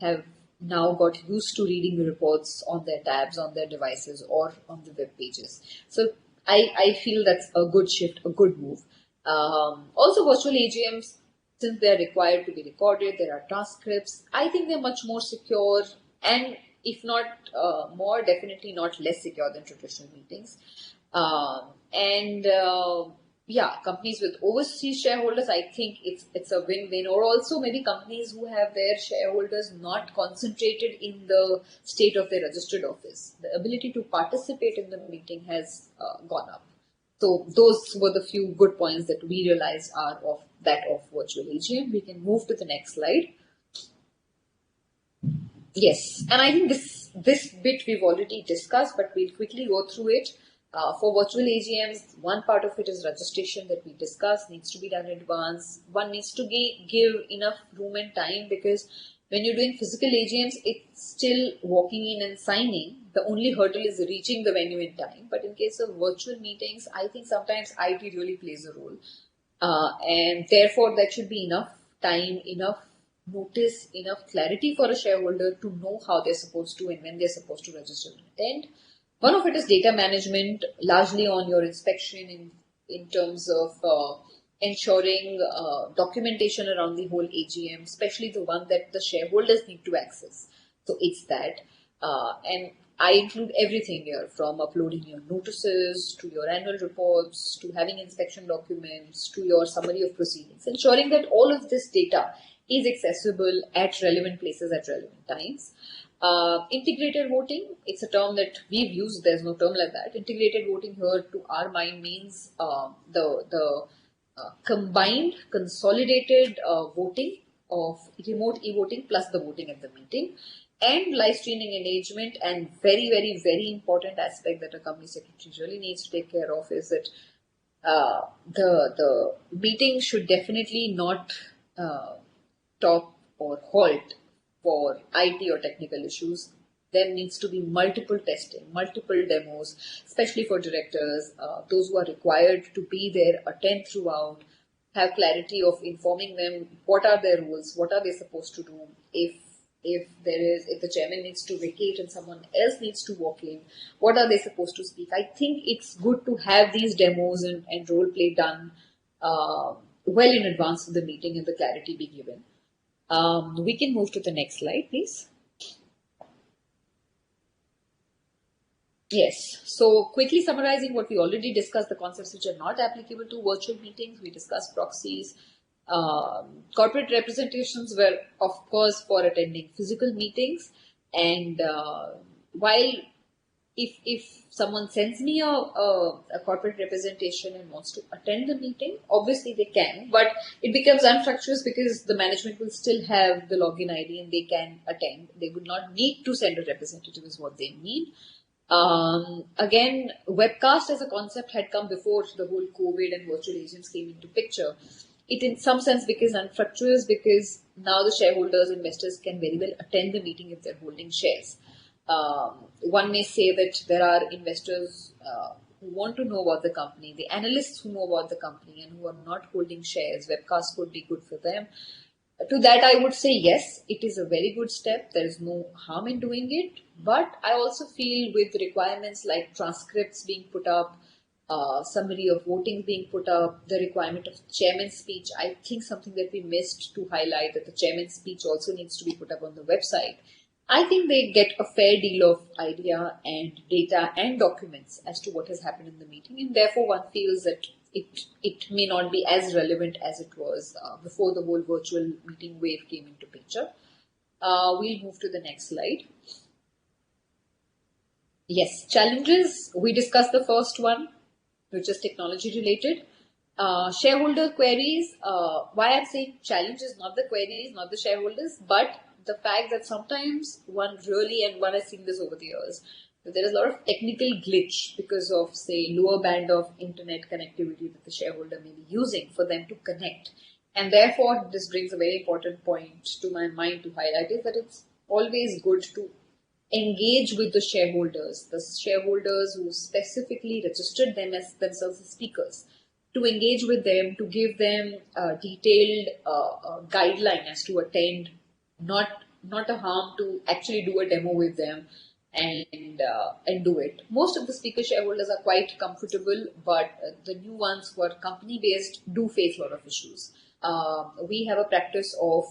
[SPEAKER 4] have now got used to reading the reports on their tabs, on their devices, or on the web pages. So I feel that's a good shift, a good move. Also, virtual AGMs, since they are required to be recorded, there are transcripts. I think they're much more secure and, if not more, definitely not less secure than traditional meetings. Yeah, companies with overseas shareholders, I think it's a win-win. Or also maybe companies who have their shareholders not concentrated in the state of their registered office. The ability to participate in the meeting has gone up. So those were the few good points that we realized are of virtual AGM. We can move to the next slide. Yes, and I think this bit we've already discussed, but we'll quickly go through it. For virtual AGMs, one part of it is registration that we discussed, needs to be done in advance. One needs to give enough room and time, because when you're doing physical AGMs, it's still walking in and signing. The only hurdle is reaching the venue in time. But in case of virtual meetings, I think sometimes IT really plays a role. And therefore, there should be enough time, enough notice, enough clarity for a shareholder to know how they're supposed to and when they're supposed to register and attend. One of it is data management, largely on your inspection in terms of ensuring documentation around the whole AGM, especially the one that the shareholders need to access. So it's that. And I include everything here, from uploading your notices to your annual reports to having inspection documents to your summary of proceedings, ensuring that all of this data is accessible at relevant places at relevant times. Integrated voting, it's a term that we've used, there's no term like that. Integrated voting here, to our mind, means the combined, consolidated voting of remote e-voting plus the voting at the meeting, and live streaming engagement. And very, very, very important aspect that a company secretary really needs to take care of is that the meeting should definitely not stop or halt for IT or technical issues. There needs to be multiple testing, multiple demos, especially for directors, those who are required to be there, attend throughout, have clarity of informing them what are their rules, what are they supposed to do. If the chairman needs to vacate and someone else needs to walk in, what are they supposed to speak? I think it's good to have these demos and role play done well in advance of the meeting and the clarity be given. We can move to the next slide, please. Yes, so quickly summarizing what we already discussed, the concepts which are not applicable to virtual meetings. We discussed proxies. Corporate representations were, of course, for attending physical meetings. And while if someone sends me a corporate representation and wants to attend the meeting, obviously they can, but it becomes unfructuous because the management will still have the login ID and they can attend. They would not need to send a representative is what they mean. Again, webcast as a concept had come before the whole COVID and virtual AGMs came into picture. It in some sense becomes unfructuous because now the shareholders, investors can very well attend the meeting if they're holding shares. One may say that there are investors who want to know about the company, the analysts who know about the company and who are not holding shares. Webcast would be good for them. To that, I would say yes, it is a very good step. There is no harm in doing it. But I also feel with requirements like transcripts being put up, summary of voting being put up, the requirement of chairman's speech, I think something that we missed to highlight, that the chairman's speech also needs to be put up on the website. I think they get a fair deal of idea and data and documents as to what has happened in the meeting, and therefore one feels that it may not be as relevant as it was before the whole virtual meeting wave came into picture. We'll move to the next slide. Yes, challenges. We discussed the first one, which is technology related. Shareholder queries, why I'm saying challenge is not the queries, not the shareholders, but the fact that sometimes one really, and one has seen this over the years, that there is a lot of technical glitch because of, say, lower band of internet connectivity that the shareholder may be using for them to connect. And therefore, this brings a very important point to my mind to highlight is that it's always good to engage with the shareholders who specifically registered themselves as speakers, to engage with them, to give them a detailed guideline as to attend, not a harm to actually do a demo with them and do it. Most of the speaker shareholders are quite comfortable, but the new ones who are company based do face a lot of issues. We have a practice of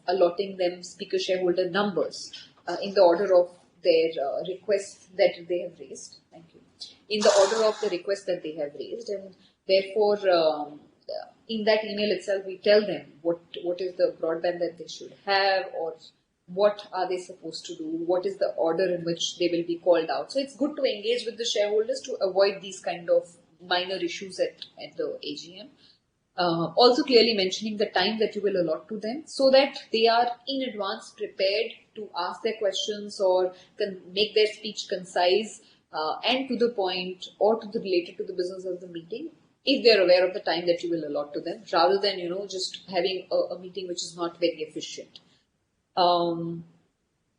[SPEAKER 4] allotting them speaker shareholder numbers in the order of their requests that they have raised. Thank you. In the order of the request that they have raised, and therefore, in that email itself, we tell them what is the broadband that they should have, or what are they supposed to do, what is the order in which they will be called out. So it's good to engage with the shareholders to avoid these kind of minor issues at the AGM. Also clearly mentioning the time that you will allot to them so that they are in advance prepared to ask their questions or make their speech concise and to the point or related to the business of the meeting, if they are aware of the time that you will allot to them, rather than just having a meeting which is not very efficient.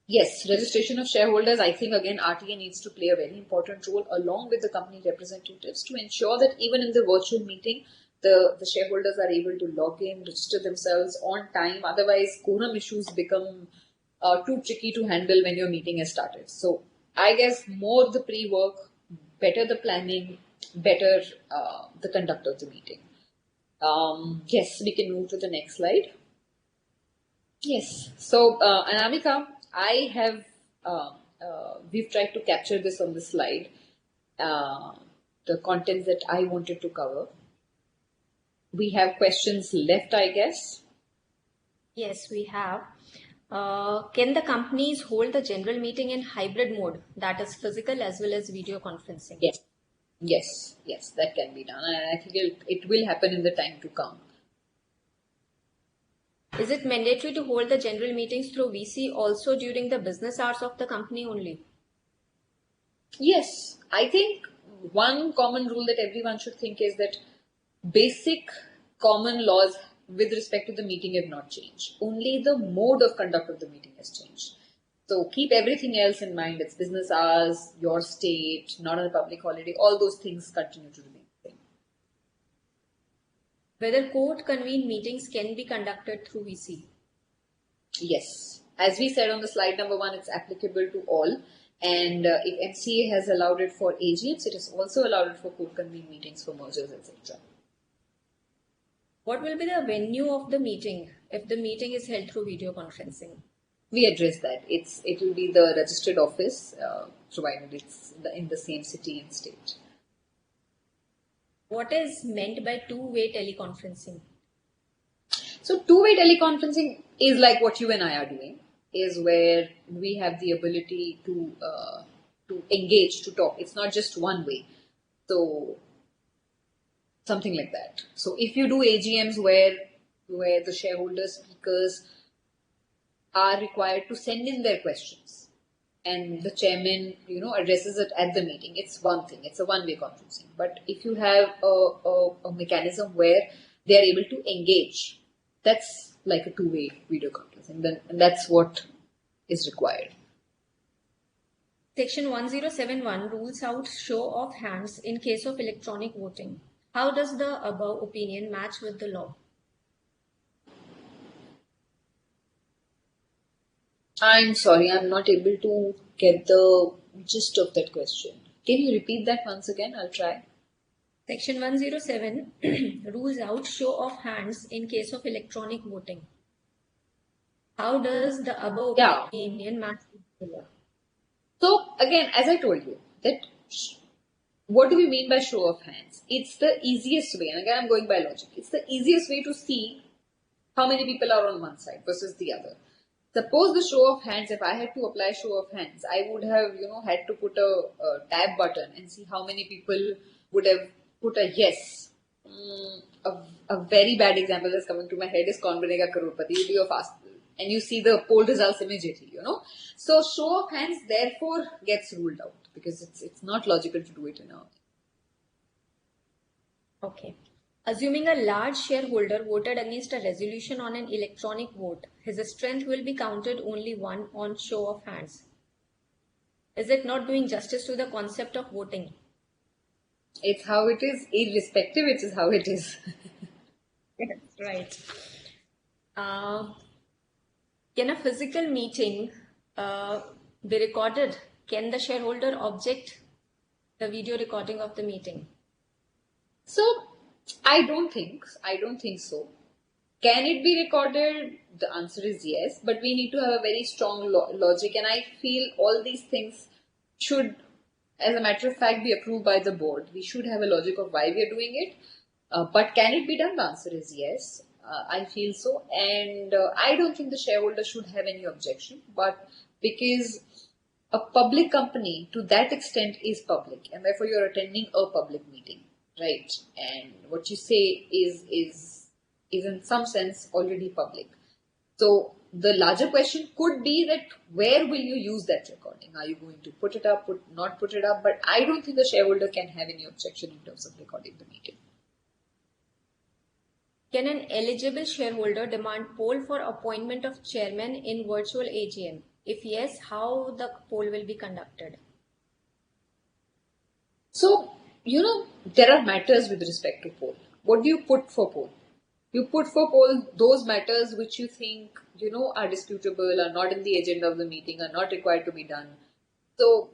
[SPEAKER 4] Yes, registration of shareholders. I think again RTA needs to play a very important role along with the company representatives to ensure that even in the virtual meeting, the shareholders are able to log in, register themselves on time. Otherwise, quorum issues become too tricky to handle when your meeting has started. So I guess more the pre-work, better the planning, better the conduct of the meeting. Yes, we can move to the next slide. Yes. So, Anamika, I have, we've tried to capture this on the slide, the contents that I wanted to cover. We have questions left, I guess.
[SPEAKER 1] Yes, we have. Can the companies hold the general meeting in hybrid mode, that is physical as well as video conferencing?
[SPEAKER 4] Yes, that can be done. And I think it will happen in the time to come.
[SPEAKER 1] Is it mandatory to hold the general meetings through VC also during the business hours of the company only?
[SPEAKER 4] Yes, I think one common rule that everyone should think is that basic common laws with respect to the meeting have not changed. Only the mode of conduct of the meeting has changed. So keep everything else in mind. It's business hours, your state, not on a public holiday. All those things continue to remain the same.
[SPEAKER 1] Whether court-convened meetings can be conducted through VC?
[SPEAKER 4] Yes. As we said on the slide number 1, it's applicable to all. And if MCA has allowed it for AGMs, it has also allowed it for court-convened meetings for mergers, etc.
[SPEAKER 1] What will be the venue of the meeting if the meeting is held through video conferencing?
[SPEAKER 4] We address that. It will be the registered office, provided it's in the same city and state.
[SPEAKER 1] What is meant by two-way teleconferencing?
[SPEAKER 4] So two-way teleconferencing is like what you and I are doing, is where we have the ability to engage, to talk. It's not just one way. So something like that. So if you do AGMs where the shareholder speakers are required to send in their questions and the chairman, addresses it at the meeting, it's one thing. It's a one-way conferencing. But if you have a mechanism where they are able to engage, that's like a two-way video conferencing. And that's what is required.
[SPEAKER 1] Section 1071 rules out show of hands in case of electronic voting. How does the above opinion match with the law?
[SPEAKER 4] I'm sorry, I'm not able to get the gist of that question. Can you repeat that once again? I'll try.
[SPEAKER 1] Section 107 rules out show of hands in case of electronic voting. How does the above opinion match with the law?
[SPEAKER 4] So again, as I told you, that what do we mean by show of hands? It's the easiest way, and again I'm going by logic. It's the easiest way to see how many people are on one side versus the other. Suppose the show of hands, if I had to apply show of hands, I would have, had to put a tab button and see how many people would have put a yes A very bad example that's coming to my head is Kaun Banega Crorepati. You do your fast and you see the poll results immediately, So show of hands therefore gets ruled out because it's not logical to do it in a...
[SPEAKER 1] Okay. Assuming a large shareholder voted against a resolution on an electronic vote, his strength will be counted only one on show of hands. Is it not doing justice to the concept of voting?
[SPEAKER 4] It's how it is, irrespective, it is how it is.
[SPEAKER 1] Yes, right. Can a physical meeting be recorded? Can the shareholder object the video recording of the meeting?
[SPEAKER 4] So, I don't think so. Can it be recorded? The answer is yes, but we need to have a very strong logic, and I feel all these things should, as a matter of fact, be approved by the board. We should have a logic of why we are doing it. But can it be done? The answer is yes. I feel so, and I don't think the shareholder should have any objection. But because a public company to that extent is public, and therefore you're attending a public meeting, right? And what you say is in some sense already public. So the larger question could be that where will you use that recording? Are you going to put it up, not put it up? But I don't think the shareholder can have any objection in terms of recording the meeting.
[SPEAKER 1] Can an eligible shareholder demand poll for appointment of chairman in virtual AGM? If yes, how the poll will be conducted?
[SPEAKER 4] So, there are matters with respect to poll. What do you put for poll? You put for poll those matters which you think, are disputable, are not in the agenda of the meeting, are not required to be done. So,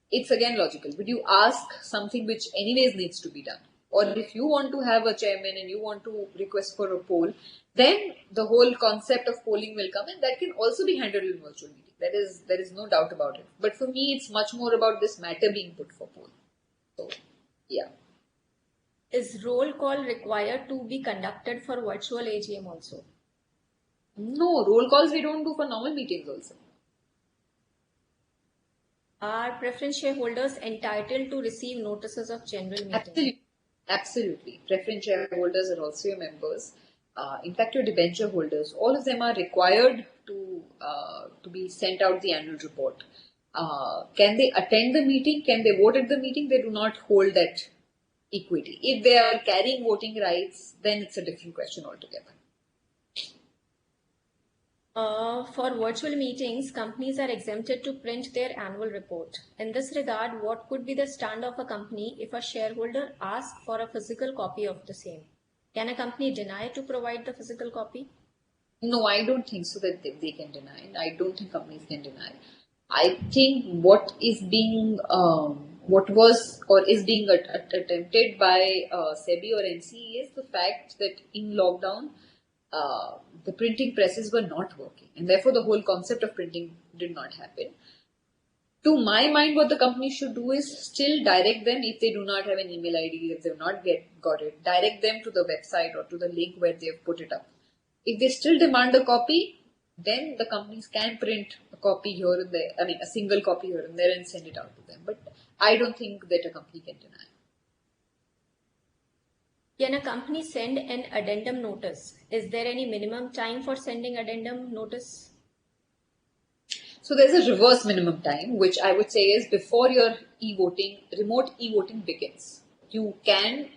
[SPEAKER 4] it's again logical. Would you ask something which anyways needs to be done? Or if you want to have a chairman and you want to request for a poll, then the whole concept of polling will come, and that can also be handled in virtual meeting. There is no doubt about it. But for me, it's much more about this matter being put for poll. So, yeah.
[SPEAKER 1] Is roll call required to be conducted for virtual AGM also?
[SPEAKER 4] No, roll calls we don't do for normal meetings also.
[SPEAKER 1] Are preference shareholders entitled to receive notices of general meeting?
[SPEAKER 4] Absolutely. Preference shareholders are also your members. In fact, your debenture holders, all of them are required to be sent out the annual report. Can they attend the meeting? Can they vote at the meeting? They do not hold that equity. If they are carrying voting rights, then it's a different question altogether.
[SPEAKER 1] For virtual meetings, companies are exempted to print their annual report. In this regard, what could be the stand of a company if a shareholder asks for a physical copy of the same? Can a company deny to provide the physical copy?
[SPEAKER 4] No, I don't think so that they can deny. I don't think companies can deny. I think what is being attempted by SEBI or NCE is the fact that in lockdown, the printing presses were not working, and therefore the whole concept of printing did not happen. To my mind, what the company should do is still direct them, if they do not have an email ID, if they have not got it, direct them to the website or to the link where they have put it up. If they still demand a copy, then the companies can print a copy here and there, a single copy here and there, and send it out to them. But I don't think that a company can deny.
[SPEAKER 1] Can a company send an addendum notice? Is there any minimum time for sending addendum notice?
[SPEAKER 4] So there's a reverse minimum time, which I would say is before your remote e-voting begins. You can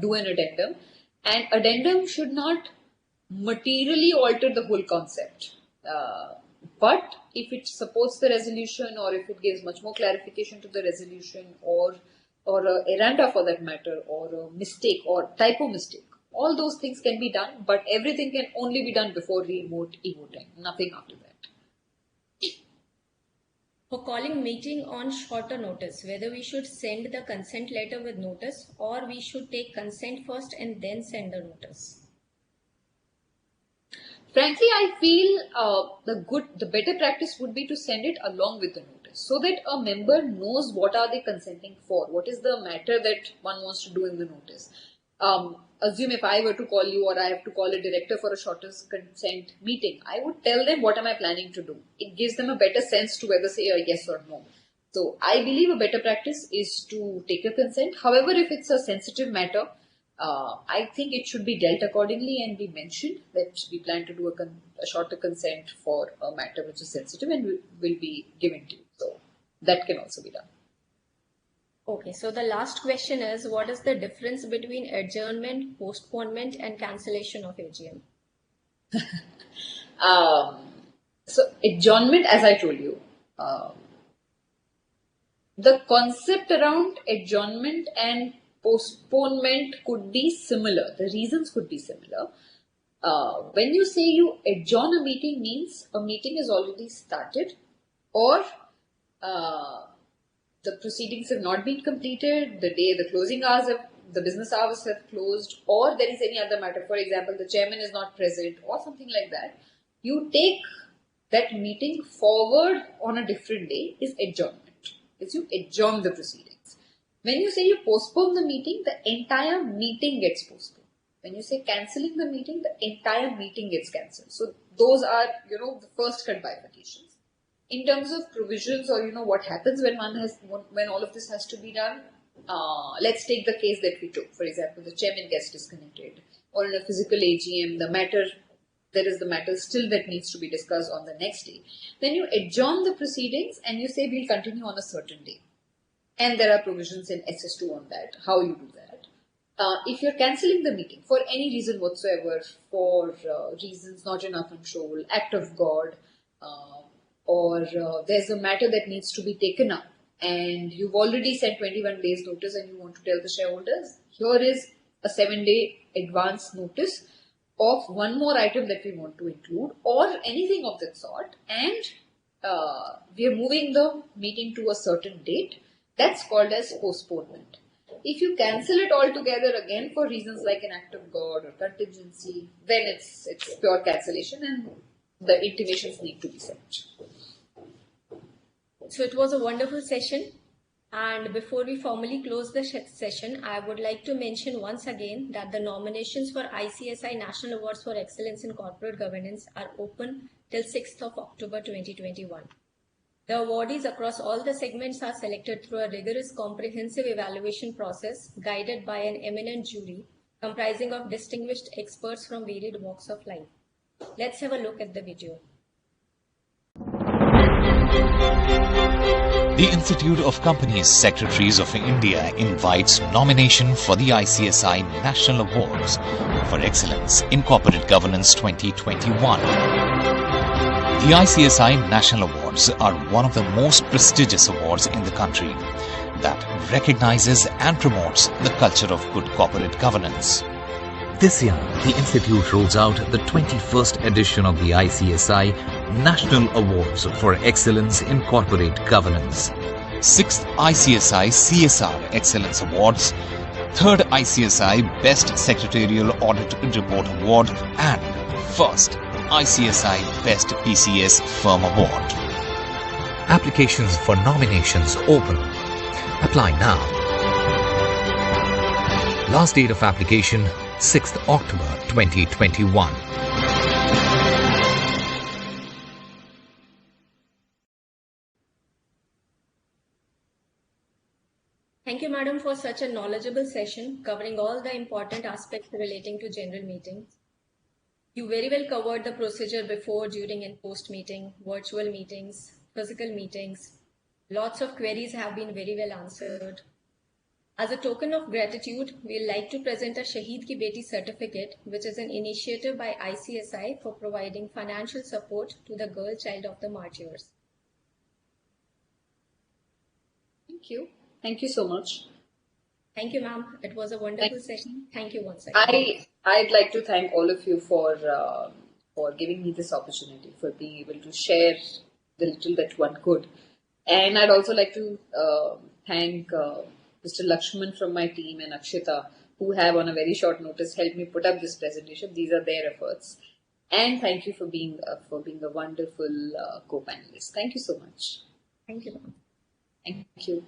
[SPEAKER 4] do an addendum, and addendum should not materially alter the whole concept. But if it supports the resolution, or if it gives much more clarification to the resolution, or a erranda for that matter, or a mistake or typo mistake, all those things can be done, but everything can only be done before remote e-voting, nothing after that.
[SPEAKER 1] For calling meeting on shorter notice, whether we should send the consent letter with notice or we should take consent first and then send the notice?
[SPEAKER 4] Frankly, I feel the better practice would be to send it along with the notice, so that a member knows what are they consenting for, what is the matter that one wants to do in the notice. Assume if I were to call you, or I have to call a director for a shorter consent meeting, I would tell them what am I planning to do. It gives them a better sense to whether say a yes or no. So I believe a better practice is to take a consent. However, if it's a sensitive matter, I think it should be dealt accordingly and be mentioned that we plan to do a shorter consent for a matter which is sensitive and will be given to you. So that can also be done.
[SPEAKER 1] Okay, so the last question is, what is the difference between adjournment, postponement and cancellation of AGM?
[SPEAKER 4] So adjournment, as I told you, the concept around adjournment and postponement could be similar. The reasons could be similar. When you say you adjourn a meeting, means a meeting is already started, or the proceedings have not been completed, the closing hours the business hours have closed, or there is any other matter. For example, the chairman is not present or something like that. You take that meeting forward on a different day is adjournment. It's you adjourn the proceedings. When you say you postpone the meeting, the entire meeting gets postponed. When you say cancelling the meeting, the entire meeting gets cancelled. So those are, the first cut bifurcations. In terms of provisions or, what happens when when all of this has to be done, let's take the case that we took. For example, the chairman gets disconnected, or in a physical AGM, there is the matter still that needs to be discussed on the next day. Then you adjourn the proceedings and you say we'll continue on a certain day. And there are provisions in SS2 on that, how you do that. If you're cancelling the meeting for any reason whatsoever, for reasons not in our control, act of God, or there's a matter that needs to be taken up, and you've already sent 21 days notice and you want to tell the shareholders, here is a 7-day advance notice of one more item that we want to include, or anything of that sort, and we are moving the meeting to a certain date, that's called as postponement. If you cancel it altogether again for reasons like an act of God or contingency, then it's pure cancellation and the intimations need to be sent.
[SPEAKER 1] So it was a wonderful session. And before we formally close the session, I would like to mention once again that the nominations for ICSI National Awards for Excellence in Corporate Governance are open till 6th of October 2021. The awardees across all the segments are selected through a rigorous comprehensive evaluation process guided by an eminent jury comprising of distinguished experts from varied walks of life. Let's have a look at the video.
[SPEAKER 2] The Institute of Companies Secretaries of India invites nomination for the ICSI National Awards for Excellence in Corporate Governance 2021. The ICSI National Awards are one of the most prestigious awards in the country that recognizes and promotes the culture of good corporate governance.
[SPEAKER 3] This year, the Institute rolls out the 21st edition of the ICSI National Awards for Excellence in Corporate Governance.
[SPEAKER 2] 6th ICSI CSR Excellence Awards, 3rd ICSI Best Secretarial Audit Report Award and 1st ICSI Best PCS Firm Award.
[SPEAKER 3] Applications for nominations open. Apply now. Last date of application 6th October 2021.
[SPEAKER 1] Thank you, Madam, for such a knowledgeable session covering all the important aspects relating to general meetings. You very well covered the procedure before, during and post meeting, virtual meetings, physical meetings. Lots of queries have been very well answered. As a token of gratitude, we would like to present a Shaheed Ki Beti certificate, which is an initiative by ICSI for providing financial support to the girl child of the martyrs.
[SPEAKER 4] Thank you. Thank you so much.
[SPEAKER 1] Thank you, ma'am. It was a wonderful session. Thank you once again.
[SPEAKER 4] I'd like to thank all of you for giving me this opportunity, for being able to share the little that one could. And I'd also like to thank Mr. Lakshman from my team and Akshita, who have on a very short notice helped me put up this presentation. These are their efforts. And thank you for being a wonderful co-panelist. Thank you so much.
[SPEAKER 1] Thank you, ma'am.
[SPEAKER 4] Thank you.